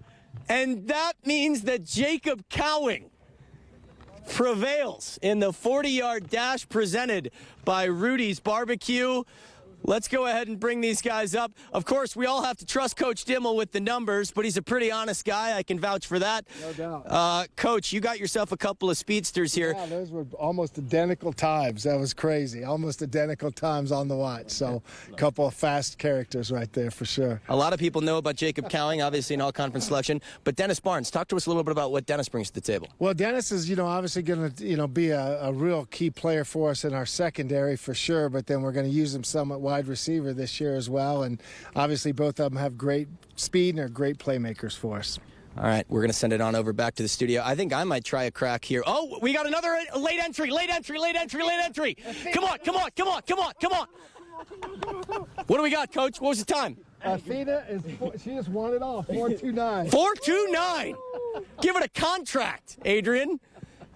and that means that Jacob Cowing prevails in the 40-yard dash presented by Rudy's Barbecue. Let's go ahead and bring these guys up. Of course, we all have to trust Coach Dimmel with the numbers, but he's a pretty honest guy. I can vouch for that. No doubt. Coach, you got yourself a couple of speedsters here. Yeah, those were almost identical times. That was crazy. Almost identical times on the watch. So a couple of fast characters right there for sure. A lot of people know about Jacob Cowing, obviously an all-conference selection. But Dennis Barnes, talk to us a little bit about what Dennis brings to the table. Well, Dennis is, obviously going to, be a real key player for us in our secondary for sure. But then we're going to use him some at wide receiver this year as well. And obviously both of them have great speed and are great playmakers for us. All right, we're going to send it on over back to the studio. I think I might try a crack here. Oh, we got another late entry. Come on. What do we got, Coach? What was the time? Athena, she just won it all, 4.29. 4.29. Give it a contract, Adrian.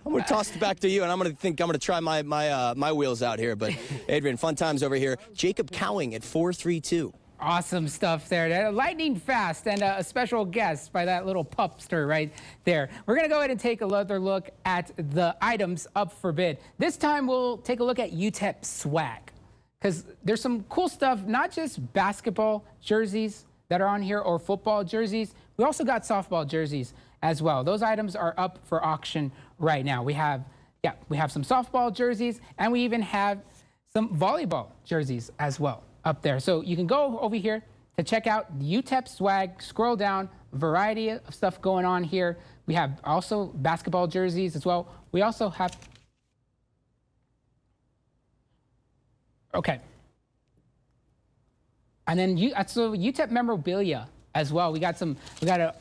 I'm going to toss it back to you, and I'm going to try my wheels out here. But, Adrian, fun times over here. Jacob Cowing at 4.32. Awesome stuff there. Lightning fast, and a special guest by that little pupster right there. We're going to go ahead and take another look at the items up for bid. This time, we'll take a look at Utep swag, because there's some cool stuff, not just basketball jerseys that are on here or football jerseys. We also got softball jerseys as well. Those items are up for auction right now. We have some softball jerseys, and we even have some volleyball jerseys as well up there. So you can go over here to check out the Utep swag. Scroll down, variety of stuff going on here. We have also basketball jerseys as well. We also have, okay. And then Utep memorabilia as well. We got an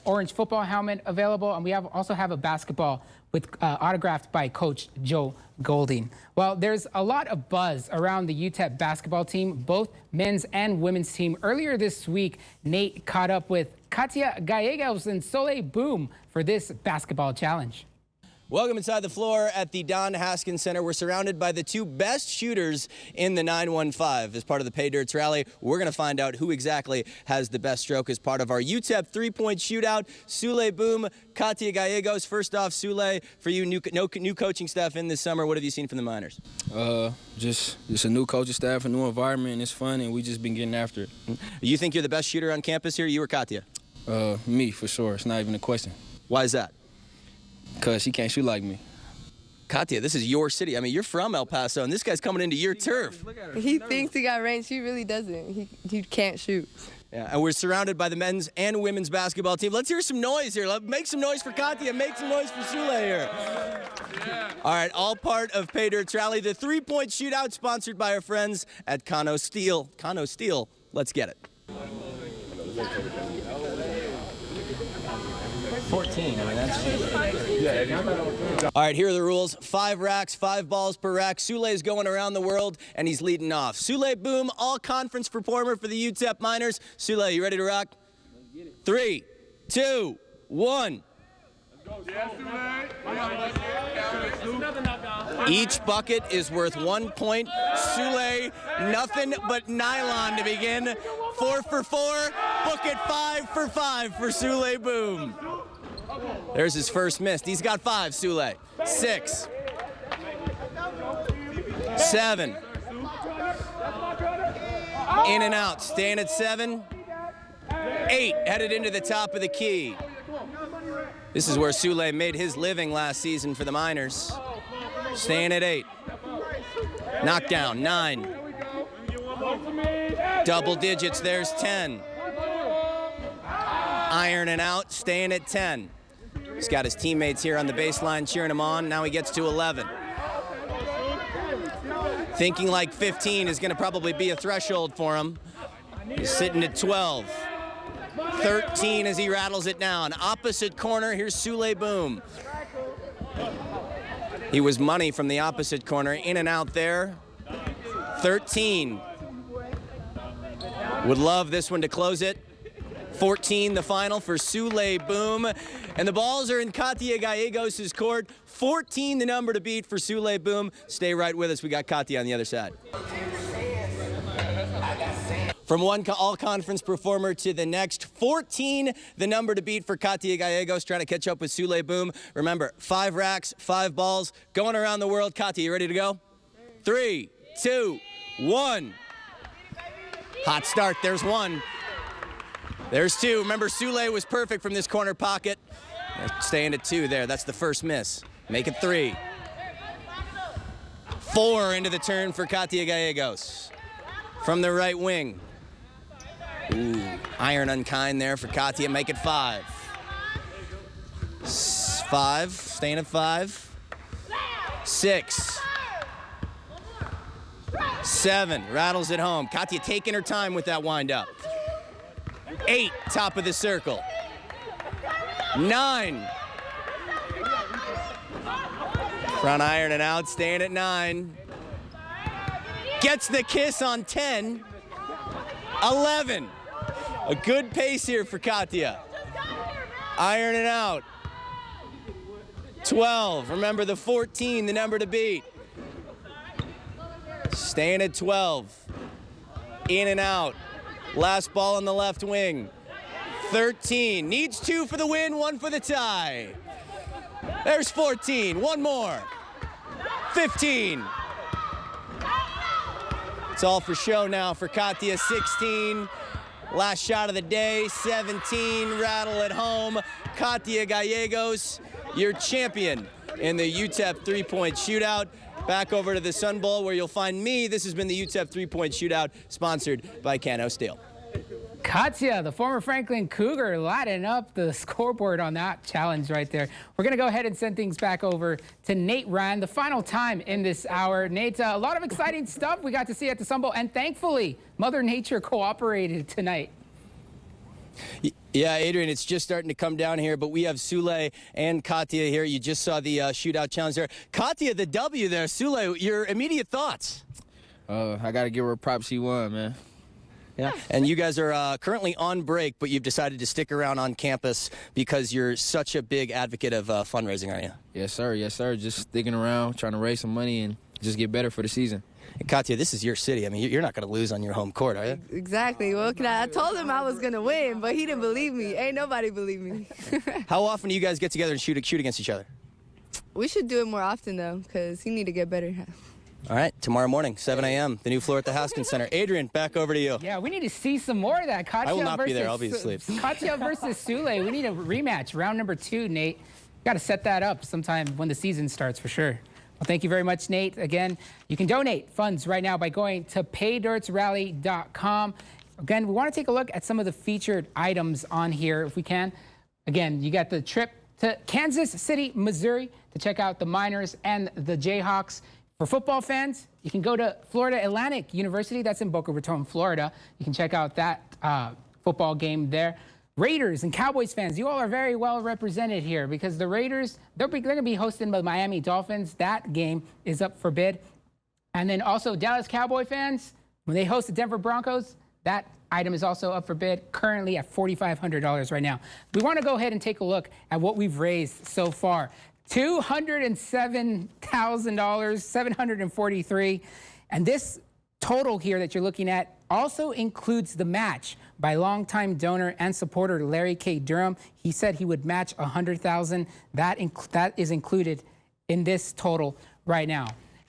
orange football helmet available, and we also have a basketball with autographed by Coach Joe Golding. Well, there's a lot of buzz around the Utep basketball team, both men's and women's team. Earlier this week, Nate caught up with Katia Gallegos and Soleil Boom for this basketball challenge. Welcome inside the floor at the Don Haskins Center. We're surrounded by the two best shooters in the 915. As part of the Paydirt rally, we're going to find out who exactly has the best stroke as part of our Utep three-point shootout. Soleil Boom, Katia Gallegos. First off, Soleil, for you, new coaching staff in this summer, what have you seen from the Miners? Just a new coaching staff, a new environment, and it's fun, and we just been getting after it. You think you're the best shooter on campus here, you or Katia? Me, for sure. It's not even a question. Why is that? Because she can't shoot like me. Katia, this is your city. I mean, you're from El Paso, and this guy's coming into your turf. He thinks he got range. He really doesn't. He can't shoot. Yeah, and we're surrounded by the men's and women's basketball team. Let's hear some noise here. Make some noise for Katia. Make some noise for Soleil here. Yeah. All right, all part of Paydirt's rally. The three-point shootout sponsored by our friends at Kano Steel. Kano Steel, let's get it. 14. I mean, that's... All right, here are the rules. 5 racks, 5 balls per rack. Soleil's going around the world, and he's leading off. Soleil Boom, all-conference performer for the Utep Miners. Soleil, you ready to rock? 3, 2, 1. Each bucket is worth 1 point. Soleil, nothing but nylon to begin. 4 for 4. Book it 5 for 5 for Soleil Boom. There's his first miss. He's got 5, Soleil. 6, 7, In and out, staying at 7. 8, headed into the top of the key. This is where Sule made his living last season for the Miners. Staying at 8. Knockdown, 9. Double digits, there's 10. Iron and out, staying at 10. He's got his teammates here on the baseline cheering him on. Now he gets to 11. Thinking like 15 is going to probably be a threshold for him. He's sitting at 12. 13 as he rattles it down. Opposite corner, here's Sule Boom. He was money from the opposite corner, in and out there. 13. Would love this one to close it. 14, the final for Sule Boom. And the balls are in Katia Gallegos' court. 14, the number to beat for Sule Boom. Stay right with us. We got Katia on the other side. From one all-conference performer to the next, 14, the number to beat for Katia Gallegos, trying to catch up with Sule Boom. Remember, 5 racks, 5 balls, going around the world. Katia, you ready to go? 3, 2, 1. Hot start, there's 1. There's 2. Remember, Sule was perfect from this corner pocket. Staying at 2 there. That's the first miss. Make it 3. 4 into the turn for Katia Gallegos. From the right wing. Ooh, iron unkind there for Katia. Make it 5. 5. Staying at 5. 6. 7. Rattles it home. Katia taking her time with that windup. 8, top of the circle. 9. Front iron and out, staying at 9. Gets the kiss on 10. 11. A good pace here for Katia. Iron and out. 12. Remember the 14, the number to beat. Staying at 12. In and out. Last ball on the left wing. 13. Needs 2 for the win, 1 for the tie. There's 14. 1 more. 15. It's all for show now for Katia. 16. Last shot of the day. 17. Rattle at home. Katia Gallegos, your champion in the Utep 3-point shootout. Back over to the Sun Bowl where you'll find me. This has been the Utep 3-point shootout, sponsored by Cano Steel. Katia, the former Franklin Cougar, lighting up the scoreboard on that challenge right there. We're going to go ahead and send things back over to Nate Ryan, the final time in this hour. Nate, a lot of exciting stuff we got to see at the Sun Bowl, and thankfully, Mother Nature cooperated tonight. Yeah, Adrian, it's just starting to come down here, but we have Sule and Katia here. You just saw the shootout challenge there. Katia, the W there. Sule, your immediate thoughts? I got to give her props. She won, man. Yeah, and you guys are currently on break, but you've decided to stick around on campus because you're such a big advocate of fundraising, aren't you? Yes, sir. Yes, sir. Just sticking around, trying to raise some money and just get better for the season. And Katia, this is your city. I mean, you're not going to lose on your home court, are you? Exactly. Well, I told him I was going to win, but he didn't believe me. Ain't nobody believe me. How often do you guys get together and shoot against each other? We should do it more often, though, because he need to get better. All right, tomorrow morning, 7 a.m., the new floor at the Haskins Center. Adrian, back over to you. Yeah, we need to see some more of that. Katia I will not be there. I'll be asleep. Katia versus Sule. We need a rematch, round number 2, Nate. Got to set that up sometime when the season starts for sure. Well, thank you very much, Nate. Again, you can donate funds right now by going to paydirtsrally.com. Again, we want to take a look at some of the featured items on here if we can. Again, you got the trip to Kansas City, Missouri to check out the Miners and the Jayhawks. For football fans, you can go to Florida Atlantic University. That's in Boca Raton, Florida. You can check out that football game there. Raiders and Cowboys fans, you all are very well represented here because the Raiders, they're going to be hosting the Miami Dolphins. That game is up for bid. And then also Dallas Cowboy fans, when they host the Denver Broncos, that item is also up for bid, currently at $4,500 right now. We want to go ahead and take a look at what we've raised so far. $207,000, $743. And this total here that you're looking at also includes the match by longtime donor and supporter Larry K. Durham. He said he would match $100,000. That is included in this total right now.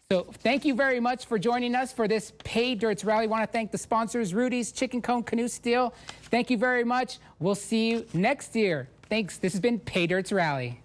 So thank you very much for joining us for this Paydirt's Rally. I want to thank the sponsors, Rudy's, Chicken Cone, Canoe Steel. Thank you very much. We'll see you next year. Thanks. This has been Paydirt's Rally.